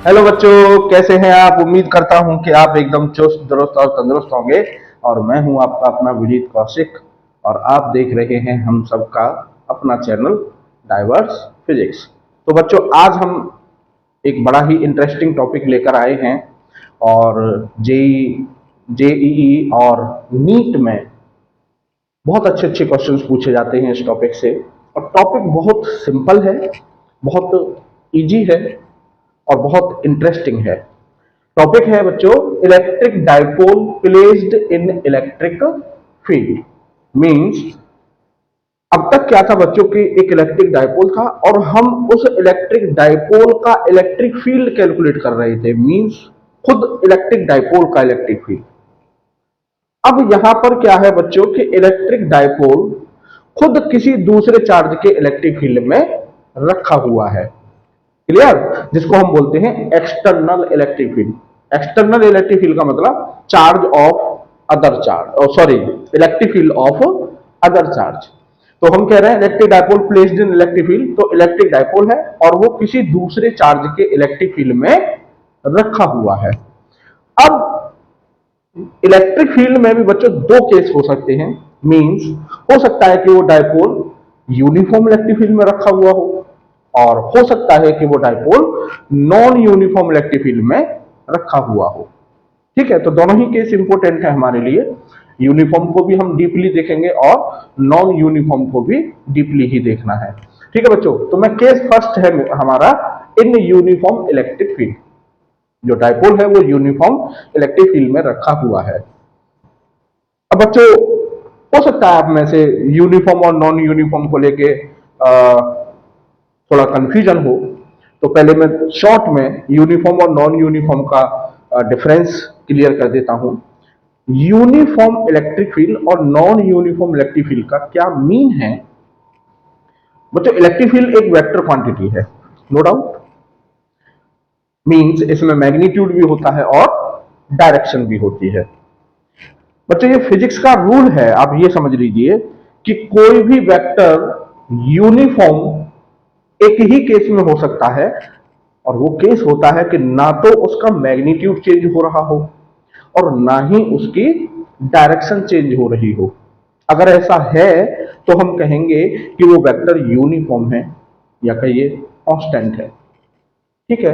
Hello बच्चों, कैसे हैं आप। उम्मीद करता हूं कि आप एकदम चुस्त दुरुस्त और तंदुरुस्त होंगे। और मैं हूं आपका अपना विनीत कौशिक और आप देख रहे हैं हम सबका अपना चैनल डाइवर्स फिजिक्स। तो बच्चों, आज हम एक बड़ा ही इंटरेस्टिंग टॉपिक लेकर आए हैं। और जेई जेईई और नीट में बहुत अच्छे अच्छे क्वेश्चंस पूछे जाते हैं इस टॉपिक से। और टॉपिक बहुत सिंपल है, बहुत इजी है और बहुत इंटरेस्टिंग है। टॉपिक है बच्चों, electric dipole placed in electric field. Means अब तक क्या था बच्चों कि एक इलेक्ट्रिक डाइपोल था और हम उस इलेक्ट्रिक डाइपोल का इलेक्ट्रिक फील्ड कैलकुलेट कर रहे थे। मींस खुद इलेक्ट्रिक डाइपोल का इलेक्ट्रिक फील्ड। अब यहां पर क्या है बच्चों कि इलेक्ट्रिक डाइपोल खुद किसी दूसरे चार्ज के इलेक्ट्रिक फील्ड में रखा हुआ है। क्लियर, जिसको हम बोलते हैं external electric field. External electric field का मतलब charge of other charge, sorry, electric field of other charge. तो हम कह रहे हैं electric dipole placed in electric field, तो इलेक्ट्रिक डाइपोल है और वो किसी दूसरे चार्ज के इलेक्ट्रिक फील्ड में रखा हुआ है। अब इलेक्ट्रिक फील्ड में भी बच्चों दो केस हो सकते हैं। मींस हो सकता है कि वो डाइपोल यूनिफॉर्म इलेक्ट्रिक फील्ड में रखा हुआ हो और हो सकता है कि वो dipole non uniform electric field में रखा हुआ हो। ठीक है, तो दोनों ही केस इंपॉर्टेंट है हमारे लिए। यूनिफॉर्म को भी हम डीपली देखेंगे और नॉन यूनिफॉर्म को भी डीपली ही देखना है। ठीक है बच्चों, तो मैं केस फर्स्ट है हमारा इन यूनिफॉर्म इलेक्ट्रिक फील्ड। जो डाइपोल है वो यूनिफॉर्म इलेक्ट्रिक फील्ड में रखा हुआ है। अब बच्चों, हो सकता है आप में से यूनिफॉर्म और नॉन यूनिफॉर्म को लेके थोड़ा कंफ्यूजन हो, तो पहले मैं शॉर्ट में यूनिफॉर्म और नॉन यूनिफॉर्म का डिफरेंस क्लियर कर देता हूं। यूनिफॉर्म इलेक्ट्रिक फील्ड और नॉन यूनिफॉर्म इलेक्ट्रिक फील्ड का क्या मीन है बच्चों। इलेक्ट्रिक फील्ड एक वेक्टर क्वांटिटी है, नो डाउट। मींस इसमें मैग्नीट्यूड भी होता है और डायरेक्शन भी होती है। बच्चों, ये फिजिक्स का रूल है, आप ये समझ लीजिए कि कोई भी वेक्टर यूनिफॉर्म एक ही केस में हो सकता है और वो केस होता है कि ना तो उसका मैग्नीट्यूड चेंज हो रहा हो और ना ही उसकी डायरेक्शन चेंज हो रही हो। अगर ऐसा है तो हम कहेंगे कि वो वेक्टर यूनिफॉर्म है या कहिए कांस्टेंट है। ठीक है,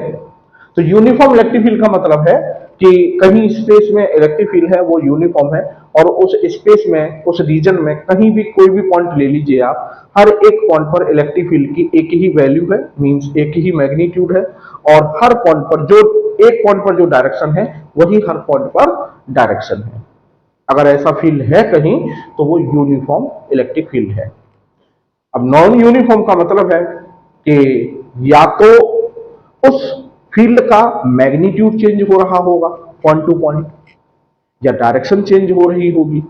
तो यूनिफॉर्म इलेक्ट्रिक फील्ड का मतलब है कि कहीं स्पेस में इलेक्ट्रिक फील्ड है वो यूनिफॉर्म है और उस स्पेस में, उस रीजन में कहीं भी कोई भी पॉइंट ले लीजिए आप, हर एक पॉइंट पर इलेक्ट्रिक फील्ड की एक ही वैल्यू है। मींस एक ही मैग्नीट्यूड है और हर पॉइंट पर जो एक पॉइंट पर जो डायरेक्शन है वही हर पॉइंट पर डायरेक्शन है। अगर ऐसा फील्ड है कहीं तो वो यूनिफॉर्म इलेक्ट्रिक फील्ड है। अब नॉन यूनिफॉर्म का मतलब है कि या तो उस फील्ड का मैग्नीट्यूड चेंज हो रहा होगा पॉइंट टू पॉइंट, या डायरेक्शन चेंज हो रही होगी,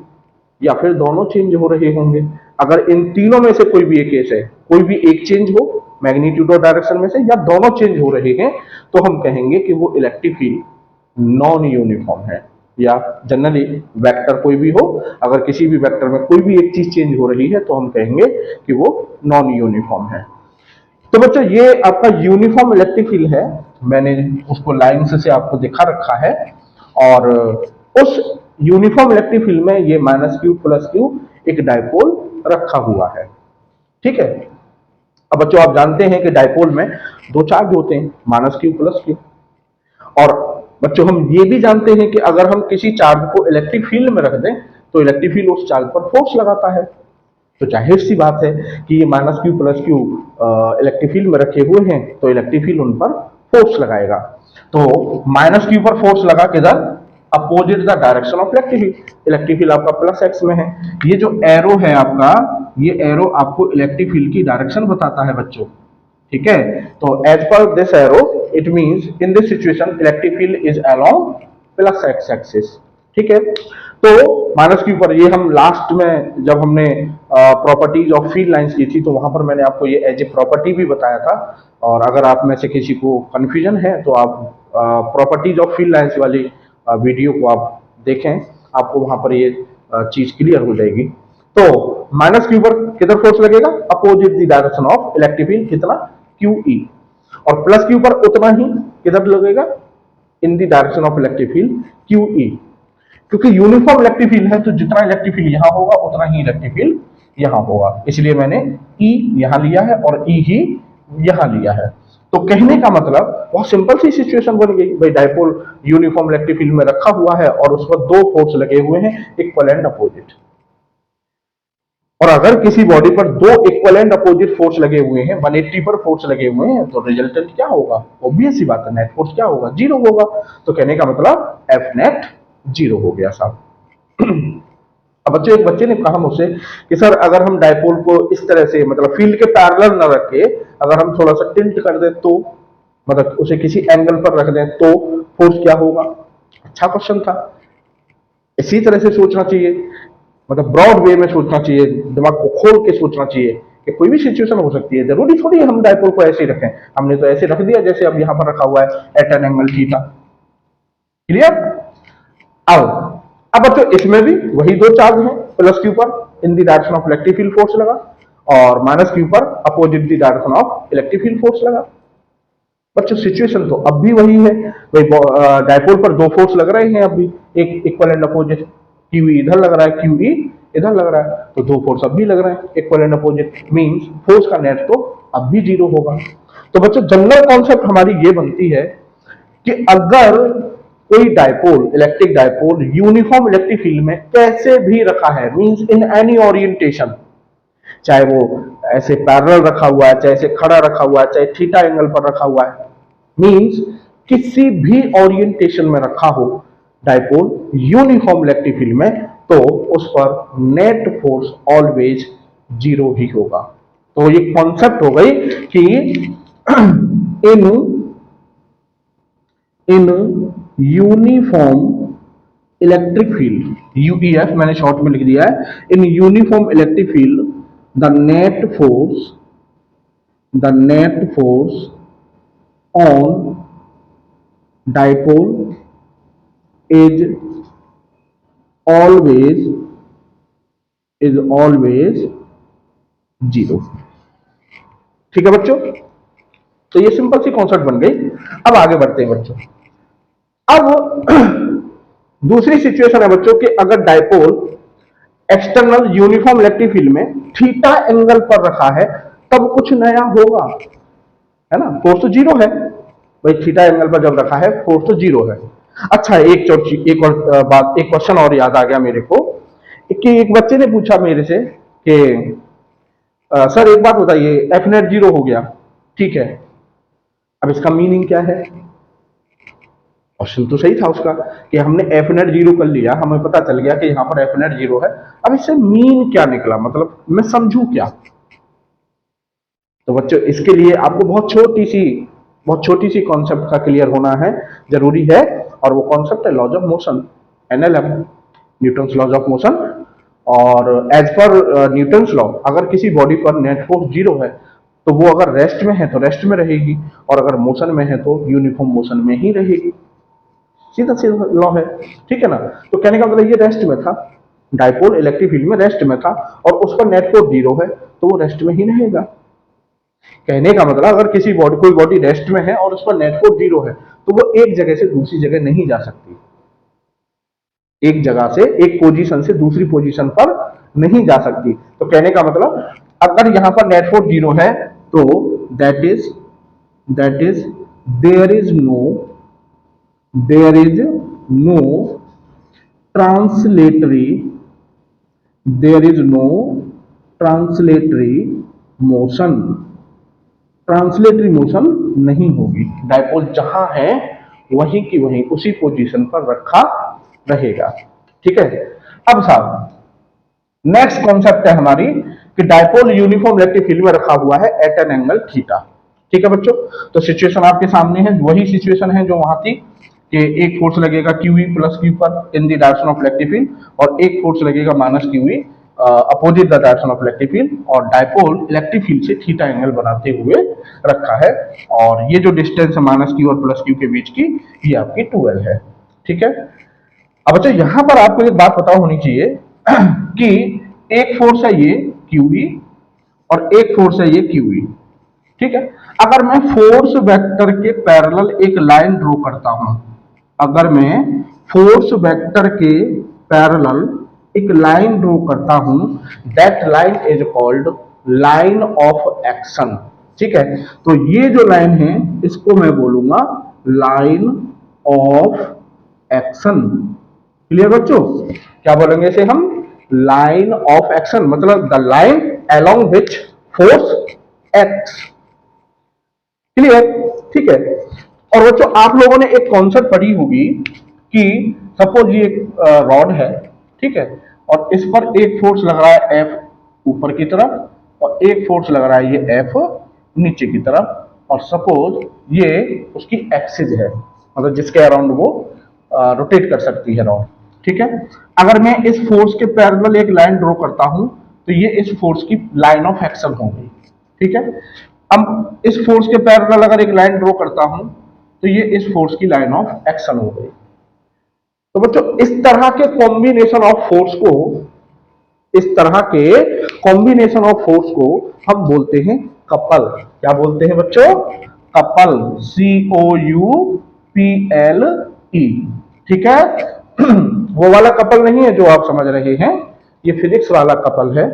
या फिर दोनों चेंज हो रहे होंगे। अगर इन तीनों में से कोई भी एक केस है, कोई भी एक चेंज हो मैग्नीट्यूड और डायरेक्शन में से, या दोनों चेंज हो रहे हैं, तो हम कहेंगे कि वो इलेक्ट्रिक फील्ड नॉन यूनिफॉर्म है। या जनरली वेक्टर कोई भी हो, अगर किसी भी वेक्टर में कोई भी एक चीज चेंज हो रही है तो हम कहेंगे कि वो नॉन यूनिफॉर्म है। तो बच्चों, ये आपका यूनिफॉर्म इलेक्ट्रिक फील्ड है। मैंने उसको लाइन से आपको दिखा रखा है और उस यूनिफॉर्म इलेक्ट्रिक फील्ड में ये माइनस क्यू प्लस क्यू एक डाइपोल रखा हुआ है। ठीक है, अब बच्चों आप जानते हैं कि डाइपोल में दो चार्ज होते हैं, माइनस क्यू प्लस क्यू। और बच्चों हम ये भी जानते हैं कि अगर हम किसी चार्ज को इलेक्ट्रिक फील्ड में रख दें तो इलेक्ट्रिक फील्ड उस चार्ज पर फोर्स लगाता है। तो जाहिर सी बात है कि ये minus Q plus Q electric field में रखे हुए हैं तो इलेक्ट्रिक फील्ड उन पर फोर्स लगाएगा। तो माइनस क्यू पर फोर्स लगा किधर, opposite the direction of electric field. Electric field आपका प्लस एक्स में है। ये जो एरो है आपका, ये एरो आपको इलेक्ट्रिक फील्ड की डायरेक्शन बताता है बच्चों। ठीक है, तो as per this arrow it means in this situation electric field is along plus x axis. ठीक है, तो माइनस क्यू पर ये हम लास्ट में जब हमने प्रॉपर्टीज ऑफ फील्ड लाइंस की थी तो वहां पर मैंने आपको ये एज ए प्रॉपर्टी भी बताया था। और अगर आप में से किसी को कंफ्यूजन है तो आप प्रॉपर्टीज ऑफ फील्ड लाइंस वाली वीडियो को आप देखें, आपको वहां पर ये चीज क्लियर हो जाएगी। तो माइनस क्यू पर किधर फोर्स लगेगा, opposite the direction of electric field, कितना, क्यू ई। और प्लस क्यू पर उतना ही, किधर लगेगा? In the direction of electric field QE, क्योंकि यूनिफॉर्म इलेक्ट्रिक फील्ड है तो जितना इलेक्ट्रिक फील्ड यहां होगा उतना ही इलेक्ट्रिक फील्ड यहां होगा, इसलिए मैंने E यहां लिया है और E ही यहां लिया है। तो कहने का मतलब बहुत सिंपल सी सिचुएशन बन गई भाई, डायपोल यूनिफॉर्म इलेक्ट्रिक फील्ड में रखा हुआ है और उस पर दो फोर्स लगे हुए हैं, इक्वल एंड अपोजिट। और अगर किसी बॉडी पर दो इक्वल एंड अपोजिट फोर्स लगे हुए हैं, 180 पर फोर्स लगे हुए हैं, तो रिजल्टेंट क्या होगा? ऑब्वियस सी बात है, नेट फोर्स क्या होगा? जीरो होगा। तो कहने का मतलब एफ नेट जीरो हो गया साहब। अब बच्चों, एक बच्चे ने कहा मुझसे कि सर अगर हम डायपोल को इस तरह से मतलब फील्ड के पैरेलल न रख के अगर हम थोड़ा सा टिल्ट कर दें तो, मतलब उसे किसी एंगल पर रख दें तो फोर्स क्या होगा? अच्छा क्वेश्चन था। इसी तरह से सोचना चाहिए, मतलब ब्रॉड वे में सोचना चाहिए, दिमाग को खोल के सोचना चाहिए कि कोई भी सिचुएशन हो सकती है, जरूरी थोड़ी हम डायपोल को ऐसे ही रखें। हमने तो ऐसे रख दिया जैसे अब यहां पर रखा हुआ है at an angle theta. Clear? अब बच्चों इसमें भी वही दो चार्ज हैं, प्लस क्यू पर in the direction of electric field force लगा और माइनस क्यू पर opposite the direction of electric field force लगा। बच्चों सिचुएशन तो अब भी वही है भाई, डायपोल पर दो फोर्स लग रहे हैं अब भी, एक इक्वल एंड अपोजिट, क्यू इधर लग रहा है, क्यू इधर लग रहा है, तो दो फोर्स अब भी लग रहे हैं equal and opposite, means force का नेट तो अब भी जीरो होगा। तो बच्चों जनरल कॉन्सेप्ट हमारी ये बनती है कि अगर कोई dipole, electric dipole uniform electric field में कैसे भी रखा है, मींस इन एनी ओरिएंटेशन, चाहे वो ऐसे पैरेलल रखा हुआ है, चाहे ऐसे खड़ा रखा हुआ है, चाहे थीटा एंगल पर रखा हुआ है, मींस किसी भी ओरिएंटेशन में रखा हो डायपोल यूनिफॉर्म इलेक्ट्रिक फील्ड में, तो उस पर नेट फोर्स ऑलवेज जीरो ही होगा। तो ये कॉन्सेप्ट हो गई कि इन यूनिफॉर्म इलेक्ट्रिक फील्ड, यूईएफ मैंने शॉर्ट में लिख दिया है, in uniform electric field the net force on dipole is always zero. ठीक है बच्चों, तो ये सिंपल सी कॉन्सेप्ट बन गई। अब आगे बढ़ते हैं बच्चों। अब दूसरी सिचुएशन है बच्चों कि अगर dipole external uniform electric field में थीटा एंगल पर रखा है तब कुछ नया होगा, है ना? फोर्स तो जीरो है भाई, थीटा एंगल पर जब रखा है फोर्स तो जीरो है। अच्छा, एक और बात, एक क्वेश्चन और याद आ गया मेरे को कि एक बच्चे ने पूछा मेरे से कि सर एक बात बताइए, एफ नेट जीरो हो गया, ठीक है, अब इसका मीनिंग क्या है? क्वेश्चन तो सही था उसका कि हमने एफ नेट जीरो कर लिया, हमें पता चल गया कि यहां पर एफ नेट जीरो है, अब इससे मीन क्या निकला, मतलब मैं समझू क्या? तो बच्चों इसके लिए आपको बहुत छोटी सी कॉन्सेप्ट का क्लियर होना है, जरूरी है, और वो कॉन्सेप्ट है laws of motion, NLM, Newton's laws of motion. और एज पर न्यूटन्स लॉ अगर किसी बॉडी पर नेट फोर्स जीरो है तो वो अगर रेस्ट में है तो रेस्ट में रहेगी, और अगर मोशन में है तो यूनिफॉर्म मोशन में ही रहेगी। सीधा सीधा लॉ है, ठीक है ना? तो कहने का मतलब ये रेस्ट में था, डायपोल इलेक्ट्रिक फील्ड में रेस्ट में था और उस पर नेट फोर्स जीरो है तो वो रेस्ट में ही रहेगा। कहने का मतलब अगर कोई बॉडी रेस्ट में है और उस पर नेट फोर्स जीरो है तो वो एक जगह से दूसरी जगह नहीं जा सकती, एक जगह से एक पोजीशन से दूसरी पोजीशन पर नहीं जा सकती। तो कहने का मतलब अगर यहां पर नेट फोर्स जीरो है तो that is there is no translatory motion, translatory motion नहीं होगी, डायपोल जहां है वहीं की वहीं उसी पोजीशन पर रखा रहेगा। ठीक है? अब साहब नेक्स्ट कॉन्सेप्ट है हमारी कि डायपोल यूनिफॉर्म इलेक्ट्रिक फील्ड में रखा हुआ है एट एन एंगल थीटा। ठीक है बच्चों, तो सिचुएशन आपके सामने है, वही सिचुएशन है जो वहां थी कि एक फोर्स लगेगा QE प्लस क्यू पर in the direction of electric field और एक फोर्स लगेगा minus QE opposite the direction of electric field, और डायपोल इलेक्ट्रिक फील्ड से थीटा एंगल बनाते हुए रखा है, और ये जो डिस्टेंस है माइनस क्यू और प्लस क्यू के बीच की, ये आपकी 12 है। ठीक है? अब बच्चों यहां पर आपको एक बात पता होनी चाहिए कि एक फोर्स है ये QE और एक फोर्स है ये QE। ठीक है। अगर मैं फोर्स वेक्टर के पैरेलल एक लाइन ड्रॉ करता हूं, अगर मैं फोर्स वेक्टर के पैरेलल एक लाइन ड्रॉ करता हूं, that line is called line of action. ठीक है, तो ये जो लाइन है इसको मैं बोलूंगा लाइन ऑफ एक्शन। क्लियर बच्चों, क्या बोलेंगे इसे हम? लाइन ऑफ एक्शन, मतलब the line along which force acts. Clear, ठीक है। और बच्चों आप लोगों ने एक कॉन्सेप्ट पढ़ी होगी कि सपोज ये एक रॉड है, ठीक है, और इस पर एक फोर्स लग रहा है एफ ऊपर की तरफ और एक फोर्स लग रहा है ये एफ नीचे की तरफ, और सपोज ये उसकी एक्सिस है, मतलब जिसके अराउंड वो रोटेट कर सकती है रॉड। ठीक है, अगर मैं इस फोर्स के पैरेलल एक लाइन ड्रॉ करता हूं तो ये इस फोर्स की लाइन ऑफ एक्शन हो गई। ठीक है, अब इस फोर्स के पैरेलल अगर एक लाइन ड्रॉ करता हूं तो ये इस फोर्स की लाइन ऑफ एक्शन हो गई। तो बच्चों इस तरह के कॉम्बिनेशन ऑफ फोर्स को, इस तरह के कॉम्बिनेशन ऑफ फोर्स को हम बोलते हैं कपल। क्या बोलते हैं बच्चों? Couple, COUPLE। ठीक है, वो वाला कपल नहीं है जो आप समझ रहे हैं, ये फिजिक्स वाला कपल है।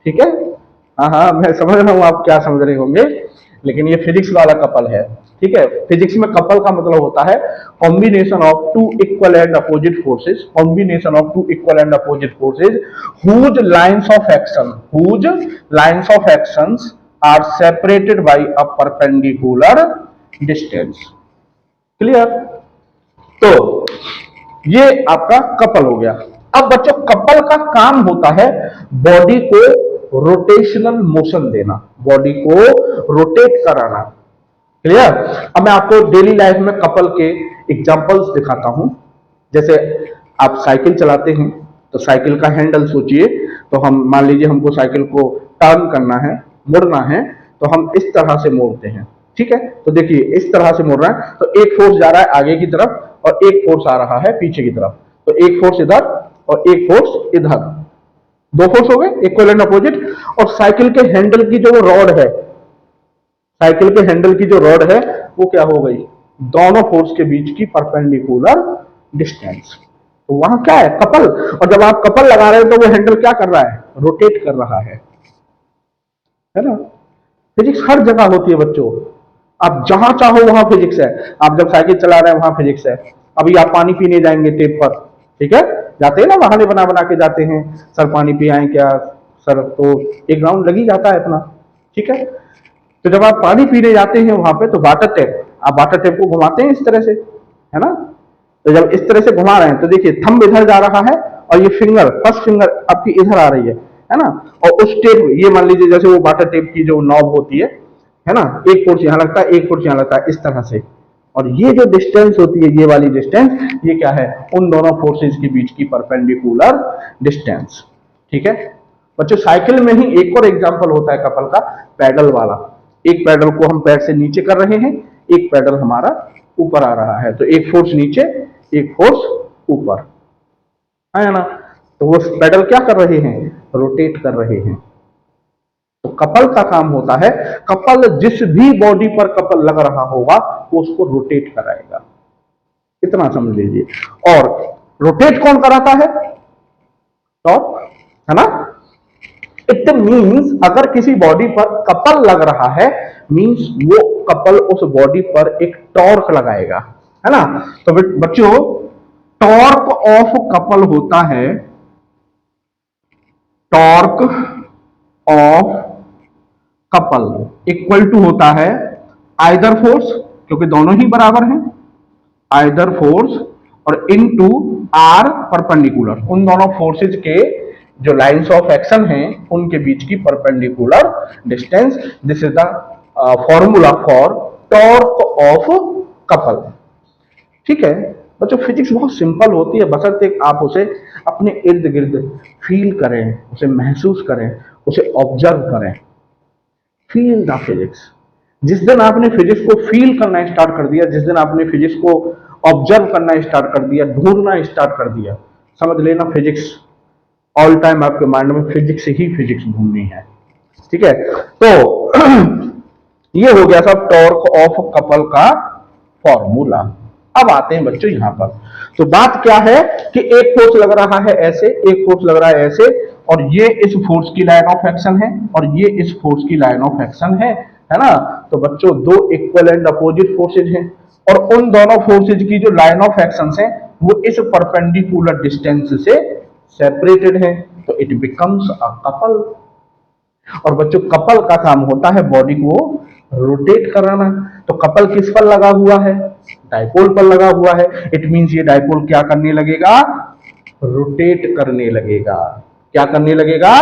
ठीक है, हाँ हाँ मैं समझ रहा हूं आप क्या समझ रहे होंगे, लेकिन ये फिजिक्स वाला कपल है। ठीक है, फिजिक्स में कपल का मतलब होता है combination of two equal and opposite forces, combination of two equal and opposite forces whose lines of action, whose lines of actions are separated by a perpendicular distance। Clear? तो ये आपका couple हो गया। अब बच्चों कपल का काम होता है बॉडी को रोटेशनल मोशन देना, बॉडी को रोटेट कराना। क्लियर? अब मैं आपको डेली लाइफ में कपल के एग्जांपल्स दिखाता हूं। जैसे आप साइकिल चलाते हैं तो साइकिल का हैंडल सोचिए, तो हम मान लीजिए हमको साइकिल को टर्न करना है, मुड़ना है, तो हम इस तरह से मोड़ते हैं। ठीक है, तो देखिए इस तरह से मोड़ रहा है तो एक फोर्स जा रहा है आगे की तरफ और एक फोर्स आ रहा है पीछे की तरफ, तो एक फोर्स इधर और एक फोर्स इधर, दो फोर्स हो गए इक्वल एंड अपोजिट। और साइकिल के हैंडल की जो रॉड है, साइकिल के हैंडल की जो रॉड है वो क्या हो गई? दोनों फोर्स के बीच की परपेंडिकुलर डिस्टेंस। तो वहां क्या है? कपल। और जब आप कपल लगा रहे हैं तो वो हैंडल क्या कर रहा है? रोटेट कर रहा है ना? फिजिक्स हर जगह होती है बच्चों, आप जहां चाहो वहां फिजिक्स है। आप जब साइकिल चला रहे हैं वहां फिजिक्स है। अभी आप पानी पीने जाएंगे टेप पर, ठीक है, जाते हैं ना, बहाने बना बना के जाते हैं, सर पानी पी आए क्या सर, तो एक राउंड लगी जाता है अपना। ठीक है, तो जब आप पानी पीने जाते हैं वहां पे तो वाटर टैप, आप वाटर टैप को घुमाते हैं इस तरह से, है ना? तो जब इस तरह से घुमा रहे हैं तो देखिए थंब इधर जा रहा है और ये फिंगर, फर्स्ट फिंगर आपकी इधर आ रही है ना? और उस टेप, ये मान लीजिए जैसे वो वाटर टेप की जो नॉब होती है ना, एक फोर्स यहां लगता है एक फोर्स यहां लगता है इस तरह से, और ये जो डिस्टेंस होती है ये वाली डिस्टेंस, ये क्या है? उन दोनों फोर्सेस के बीच की परपेंडिकुलर डिस्टेंस। ठीक है बच्चों, साइकिल में ही एक और एग्जांपल होता है कपल का, पैडल वाला। एक पैडल को हम पैर से नीचे कर रहे हैं, एक पैडल हमारा ऊपर आ रहा है, तो एक फोर्स नीचे एक फोर्स ऊपर, है ना? तो वो पैडल क्या कर रहे हैं? रोटेट कर रहे हैं। तो कपल का काम होता है, कपल जिस भी बॉडी पर कपल लग रहा होगा वो उसको रोटेट कराएगा, इतना समझ लीजिए। और रोटेट कौन कराता है? टॉर्क, है ना? इट मींस अगर किसी बॉडी पर कपल लग रहा है, मींस वो कपल उस बॉडी पर एक टॉर्क लगाएगा, है ना? तो बच्चों टॉर्क ऑफ कपल होता है, torque of couple equal to होता है आइदर फोर्स, क्योंकि दोनों ही बराबर हैं, आइदर फोर्स और इनटू आर परपेंडिकुलर, उन दोनों फोर्सेज के जो लाइंस ऑफ एक्शन हैं उनके बीच की perpendicular distance. This is the formula for torque of couple. ठीक है बच्चों, फिजिक्स बहुत सिंपल होती है, बशर्ते आप उसे अपने इर्द गिर्द फील करें, उसे महसूस करें, उसे ऑब्जर्व करें। Feel the physics. जिस दिन आपने फिजिक्स को फील करना स्टार्ट कर दिया, जिस दिन आपने फिजिक्स को ऑब्जर्व करना स्टार्ट कर दिया, ढूंढना स्टार्ट कर दिया, समझ लेना फिजिक्स ऑल टाइम आपके माइंड में फिजिक्स ही फिजिक्स घूमनी है। ठीक है, तो ये हो गया सब टॉर्क ऑफ कपल का फॉर्मूला। अब आते हैं बच्चों यहां पर। तो बात क्या है कि एक फोर्स लग रहा है ऐसे, एक फोर्स लग रहा है ऐसे, और ये इस फोर्स की लाइन ऑफ एक्शन है और ये इस फोर्स की लाइन ऑफ एक्शन है ना। तो बच्चों दो इक्वल एंड अपोजिट फोर्सेज हैं और उन दोनों फोर्सेज की जो लाइन ऑफ एक्शन है वो इस परपेंडिकुलर डिस्टेंस से सेपरेटेड है, तो इट बिकम्स अ कपल। और बच्चों कपल का काम होता है बॉडी को रोटेट कराना। तो कपल किस पर लगा हुआ है? डाइपोल पर लगा हुआ है। इट मींस ये डाइपोल क्या करने लगेगा? रोटेट करने लगेगा। क्या करने लगेगा?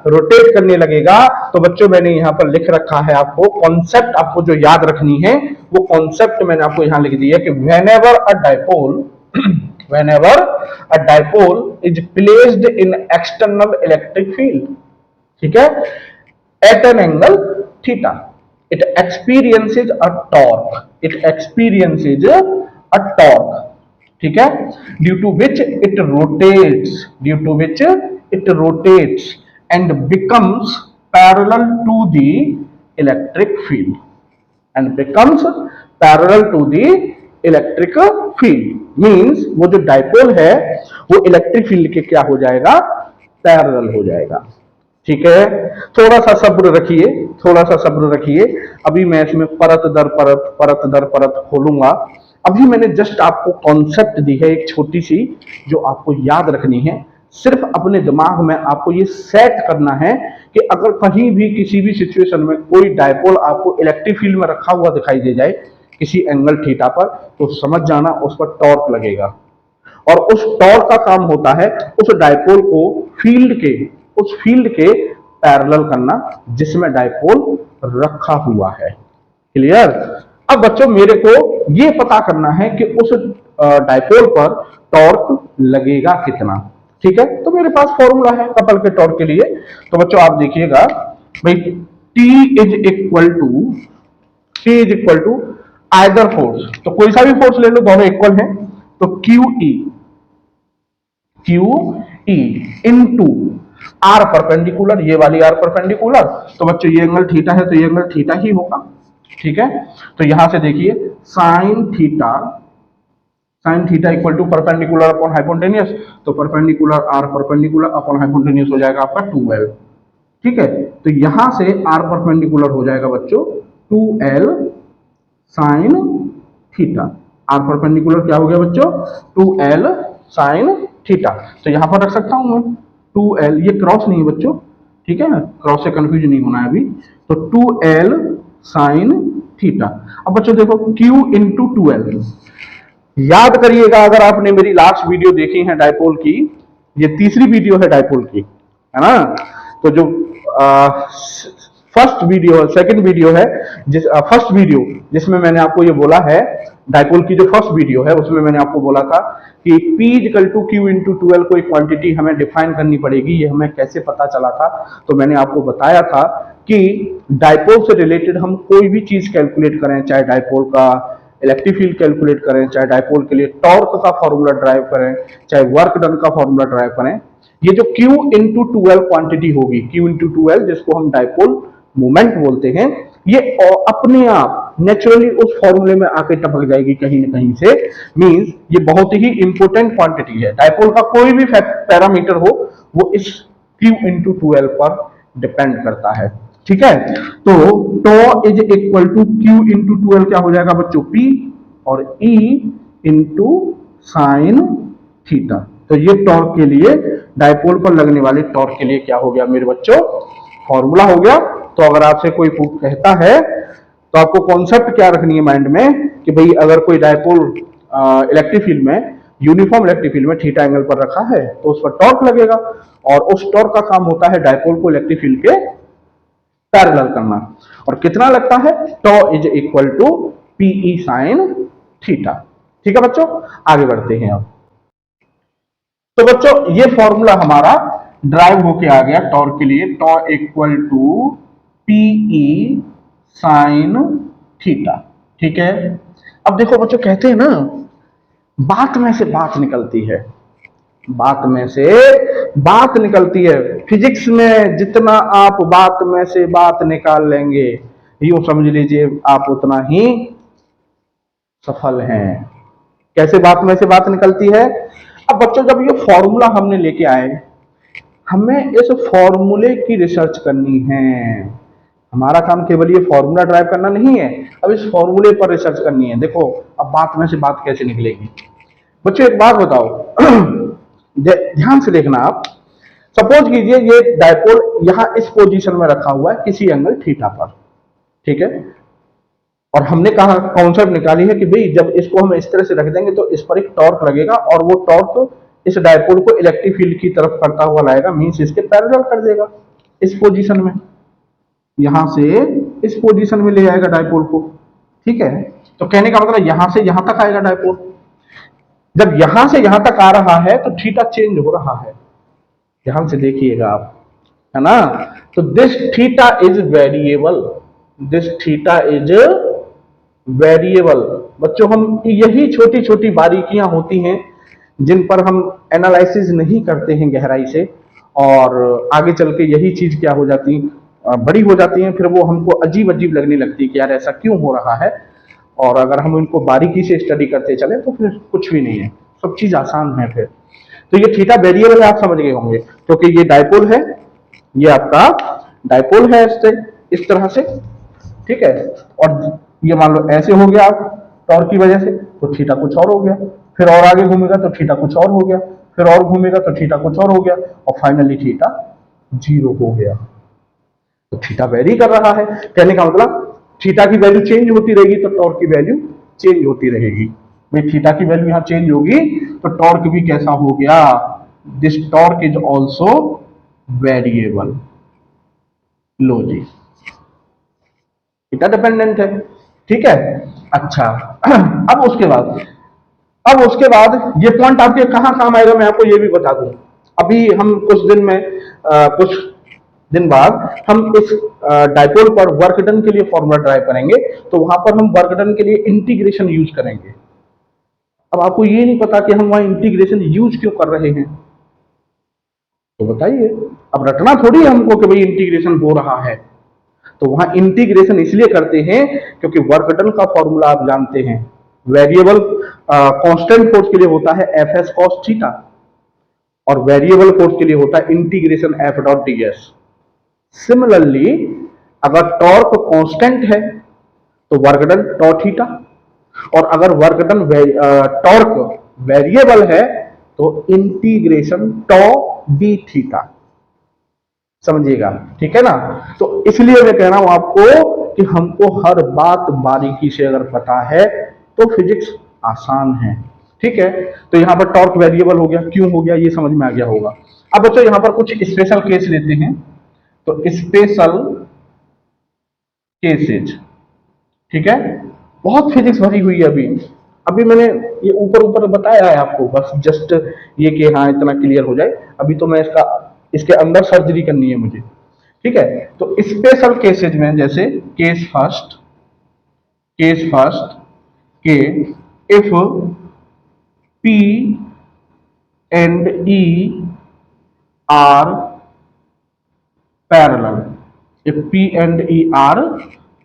रोटेट करने लगेगा। तो बच्चों मैंने यहां पर लिख रखा है, आपको कॉन्सेप्ट आपको जो याद रखनी है वो कॉन्सेप्ट मैंने आपको यहां लिख दिया कि whenever a dipole whenever a dipole is placed in external electric field, ठीक है, at an angle theta, it experiences a torque, it experiences a torque, ठीक है, due to which it rotates, due to which it rotates and becomes parallel to the electric field, and becomes parallel to the electric field. Means वो जो dipole है वो electric field के क्या हो जाएगा? पैरेलल हो जाएगा। ठीक है, थोड़ा सा सब्र रखिए, थोड़ा सा सब्र रखिए। अभी मैं इसमें परत दर परत, परत दर परत खोलूंगा। अभी मैंने जस्ट आपको कॉन्सेप्ट दी है एक छोटी सी, जो आपको याद रखनी है। सिर्फ अपने दिमाग में आपको ये सेट करना है कि अगर कहीं भी किसी भी सिचुएशन में कोई डाइपोल आपको इलेक्ट्रिक फील्ड में रखा हुआ दिखाई दे जाए किसी एंगल थीटा पर, तो समझ जाना उस पर टॉर्क लगेगा। और उस टॉर्क का काम होता है उस डाइपोल को फील्ड के, उस फील्ड के पैरेलल करना जिसमें डाइपोल रखा हुआ है। क्लियर? अब बच्चों मेरे को यह पता करना है कि उस डाइपोल पर टॉर्क लगेगा कितना। ठीक है, तो मेरे पास फॉर्मूला है कपल के टॉर्क के लिए। तो बच्चों आप देखिएगा भाई, T is equal to either force, तो कोई सा भी फोर्स ले लो, दोनों इक्वल हैं। तो q E into r perpendicular, ये वाली आर परपेंडिकुलर, तो बच्चों ये एंगल थीटा है तो ये एंगल थीटा ही होगा। ठीक है, तो यहां से देखिए sine theta equal to perpendicular upon hypotenuse, तो perpendicular or perpendicular upon hypotenuse हो जाएगा आपका 2l। ठीक है, तो यहां से आर परपेंडिकुलर हो जाएगा बच्चों 2l sine theta. Are perpendicular क्या हो गया बच्चों? 2l sine theta. तो यहां पर रख सकता हूं मैं 2l, ये क्रॉस नहीं है बच्चों, ठीक है, क्रॉस से कंफ्यूज नहीं होना है अभी। तो 2l साइन थीटा। अब बच्चों देखो q इंटू 2l, याद करिएगा अगर आपने मेरी लास्ट वीडियो देखी है डाइपोल की, ये तीसरी वीडियो है डाइपोल की, है ना। तो जो फर्स्ट वीडियो, सेकंड वीडियो है, फर्स्ट वीडियो जिसमें मैंने आपको ये बोला है, डाइपोल की जो फर्स्ट वीडियो है उसमें मैंने आपको बोला था कि P equal to q into 12 कोई क्वांटिटी हमें डिफाइन करनी पड़ेगी। ये हमें कैसे पता चला था? तो मैंने आपको बताया था कि डाइपोल से रिलेटेड हम कोई भी चीज कैलकुलेट करें, चाहे डाइपोल का इलेक्ट्रिक फील्ड कैलकुलेट करें, चाहे डाइपोल के लिए टॉर्क का फॉर्मूला ड्राइव करें, चाहे वर्क डन का फॉर्मूला ड्राइव करें, ये जो Q इंटू 12 क्वांटिटी होगी, Q इंटू 12 जिसको हम डाइपोल मोमेंट बोलते हैं, ये अपने आप नेचुरली उस फॉर्मूले में आके टपक जाएगी कहीं ना कहीं से। मींस ये बहुत ही इंपॉर्टेंट क्वांटिटी है। डाइपोल का कोई भी पैरामीटर हो वो इस Q इंटू 12 पर डिपेंड करता है। ठीक है, तो tau is equal to Q into 12 क्या हो जाएगा बच्चों? P और E इंटू साइन थीटा। तो ये टॉर्क के लिए, डाइपोल पर लगने वाले टॉर्क के लिए क्या हो गया मेरे बच्चों? फॉर्मूला हो गया। तो अगर आपसे कोई कहता है तो आपको कॉन्सेप्ट क्या रखनी है माइंड में कि भाई अगर कोई डाइपोल इलेक्ट्रिक फील्ड में, यूनिफॉर्म इलेक्ट्रिक फील्ड में थीटा एंगल पर रखा है तो उस पर टॉर्क लगेगा, और उस टॉर्क का काम होता है डाइपोल को इलेक्ट्रिक फील्ड के पैरेलल करना। और कितना लगता है? Tau is equal to PE sine theta. ठीक है बच्चों, आगे बढ़ते हैं अब। तो बच्चों ये फॉर्मूला हमारा ड्राइव होके आ गया टॉर्क के लिए, tau equal to PE sine theta. ठीक है, अब देखो बच्चों कहते हैं ना, बात में से बात निकलती है, बात में से बात निकलती है। फिजिक्स में जितना आप बात में से बात निकाल लेंगे, यूं समझ लीजिए आप उतना ही सफल हैं। कैसे बात में से बात निकलती है। अब बच्चों जब ये फॉर्मूला हमने लेके आए, हमें इस फॉर्मूले की रिसर्च करनी है। हमारा काम केवल ये फॉर्मूला ड्राइव करना नहीं है, अब इस फॉर्मूले पर रिसर्च करनी है। देखो अब बात में से बात कैसे निकलेगी। बच्चों एक बात बताओ, ध्यान से देखना आप। सपोज कीजिए ये डायपोल यहां इस पोजीशन में रखा हुआ है किसी एंगल थीटा पर, ठीक है। और हमने कहा कॉन्सेप्ट निकाली है कि भाई जब इसको हम इस तरह से रख देंगे तो इस पर एक टॉर्क लगेगा और वो टॉर्क इस डायपोल को इलेक्ट्रिक फील्ड की तरफ करता हुआ लाएगा, मींस इसके पैरेलल कर देगा इस पोजीशन में, यहां से इस पोजीशन में ले आएगा डायपोल को, ठीक है। तो कहने का मतलब यहां से यहां तक आएगा डायपोल। जब यहां से यहां तक आ रहा है तो थीटा चेंज हो रहा है, ध्यान से देखिएगा आप, है ना। तो this theta is variable, this theta is variable. बच्चों हम यही छोटी छोटी बारीकियां होती हैं जिन पर हम एनालिसिस नहीं करते हैं गहराई से, और आगे चल के यही चीज क्या हो जाती, बड़ी हो जाती हैं, फिर वो हमको अजीब अजीब लगने लगती है कि यार ऐसा क्यों हो रहा है। और अगर हम इनको बारीकी से स्टडी करते चले तो फिर कुछ भी नहीं है, सब चीज आसान है फिर। तो ये थीटा वेरिएबल है, आप समझ गए होंगे, क्योंकि ये डायपोल है, ये आपका डायपोल है इस तरह से, ठीक है। और ये मान लो ऐसे हो गया आप टॉर्क की वजह से, तो थीटा कुछ और हो गया, फिर और आगे घूमेगा तो थीटा कुछ और हो गया, फिर और घूमेगा तो थीटा कुछ और हो गया, और फाइनली थीटा 0 हो गया। तो थीटा वेरी कर रहा है, कहने का मतलब थीटा की वैल्यू चेंज होती रहेगी तो टॉर्क की वैल्यू चेंज होती रहेगी। भाई थीटा की वैल्यू यहां चेंज होगी तो टॉर्क भी कैसा हो गया, this torque is also variable. लो जी, थीटा डिपेंडेंट है, ठीक है। अच्छा अब उसके बाद ये पॉइंट आपके कहां काम आएगा मैं आपको ये भी बता दूं। अभी हम कुछ दिन में कुछ दिन बाद हम इस डायपोल पर वर्क डन के लिए फॉर्मूला ड्राइव करेंगे, तो वहां पर हम वर्क डन के लिए इंटीग्रेशन यूज करेंगे। अब आपको ये नहीं पता कि हम वहां इंटीग्रेशन यूज क्यों कर रहे हैं, तो बताइए। अब रटना थोड़ी है हमको कि भाई इंटीग्रेशन हो रहा है, तो वहां इंटीग्रेशन इसलिए करते हैं क्योंकि वर्क डन का फॉर्मूला आप जानते हैं, वेरिएबल कांस्टेंट फोर्स के लिए होता है एफ एस कॉस थीटा, और वेरिएबल फोर्स के लिए होता है integration F dot D S. Similarly अगर टॉर्क कांस्टेंट है तो वर्क डन टॉ थीटा, और अगर वर्क डन टॉर्क वेरिएबल है तो इंटीग्रेशन टॉ डी थीटा, समझिएगा, ठीक है ना। तो इसलिए मैं कह रहा हूं आपको कि हमको हर बात बारीकी से अगर पता है तो फिजिक्स आसान है, ठीक है। तो यहां पर टॉर्क वेरिएबल हो गया, क्यों हो गया ये समझ में आ गया होगा। अब बच्चों यहां पर कुछ स्पेशल केस लेते हैं, तो स्पेशल केसेज, ठीक है। बहुत फिजिक्स भरी हुई है अभी अभी मैंने ये ऊपर ऊपर बताया है आपको, बस जस्ट ये कि हाँ इतना क्लियर हो जाए। अभी तो मैं इसके अंदर सर्जरी करनी है मुझे, ठीक है। तो स्पेशल केसेज में जैसे केस फर्स्ट के if P and E R parallel, if P and E R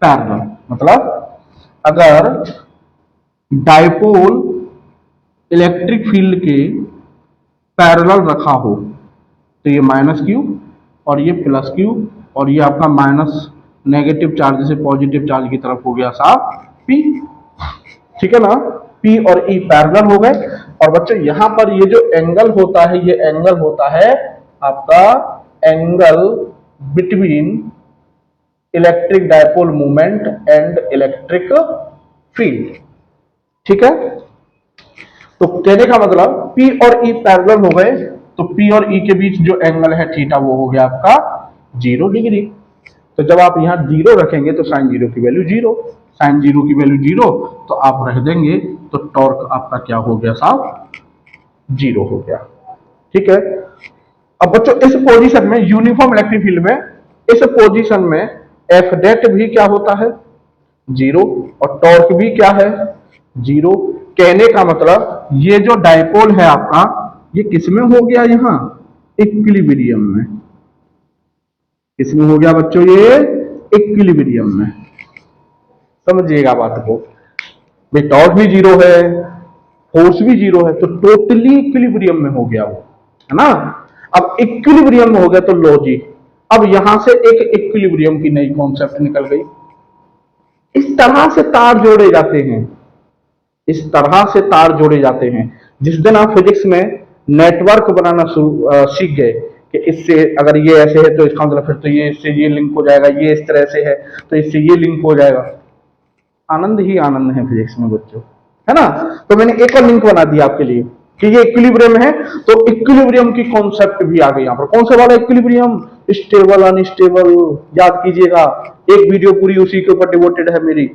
parallel मतलब अगर डायपोल इलेक्ट्रिक फील्ड के पैरेलल रखा हो तो ये माइनस क्यू और ये प्लस क्यू, और ये आपका माइनस नेगेटिव चार्ज से पॉजिटिव चार्ज की तरफ हो गया साफ पी, ठीक है ना। पी और ई पैरेलल हो गए। और बच्चों यहां पर ये जो एंगल होता है, ये एंगल होता है आपका angle between electric dipole movement and electric field, ठीक है। तो कहने का मतलब P और E पैरेलल हो गए, तो P और E के बीच जो एंगल है थीटा वो हो गया आपका 0 डिग्री। तो जब आप यहां 0 रखेंगे तो साइन 0 की वैल्यू 0, साइन 0 की वैल्यू 0, तो आप रख देंगे तो टॉर्क आपका क्या हो गया साहब 0 हो गया, ठीक है। अब बच्चों इस पोजीशन में यूनिफॉर्म इलेक्ट्रिक फील्ड में इस पोजीशन में एफ डेट भी क्या होता है 0 और टॉर्क भी क्या है 0। कहने का मतलब ये जो डायपोल है आपका ये किसमें हो गया, यहां इक्विलिब्रियम में। किसमें हो गया बच्चों, ये इक्विलिब्रियम में। समझिएगा बात को, भाई टॉर्क भी जीरो है, फोर्स भी जीरो है, तो टोटली इक्विलिब्रियम में हो गया वो, है ना। अब इक्विलिब्रियम में हो गया तो लो जी, अब यहां से एक इक्विलिब्रियम की नई कॉन्सेप्ट निकल गई। इस तरह से तार जोड़े जाते हैं, इस तरह से तार जोड़े जाते हैं। जिस दिन आप फिजिक्स में नेटवर्क बनाना सीख गए कि इससे अगर ये ऐसे है तो इसका मतलब फिर तो ये इससे ये लिंक हो जाएगा, ये इस तरह से है तो इससे ये लिंक हो जाएगा, आनंद ही आनंद है फिजिक्स में बच्चों, है ना। तो मैंने एक और लिंक बना दिया आपके लिए कि ये इक्विलिब्रियम है, तो इक्विलिब्रियम की कॉन्सेप्ट भी आ गई यहां पर। कौन सा वाला इक्विलिब्रियम? स्टेबल अनस्टेबल, याद कीजिएगा, एक वीडियो पूरी उसी के ऊपर डिवोटेड है मेरी,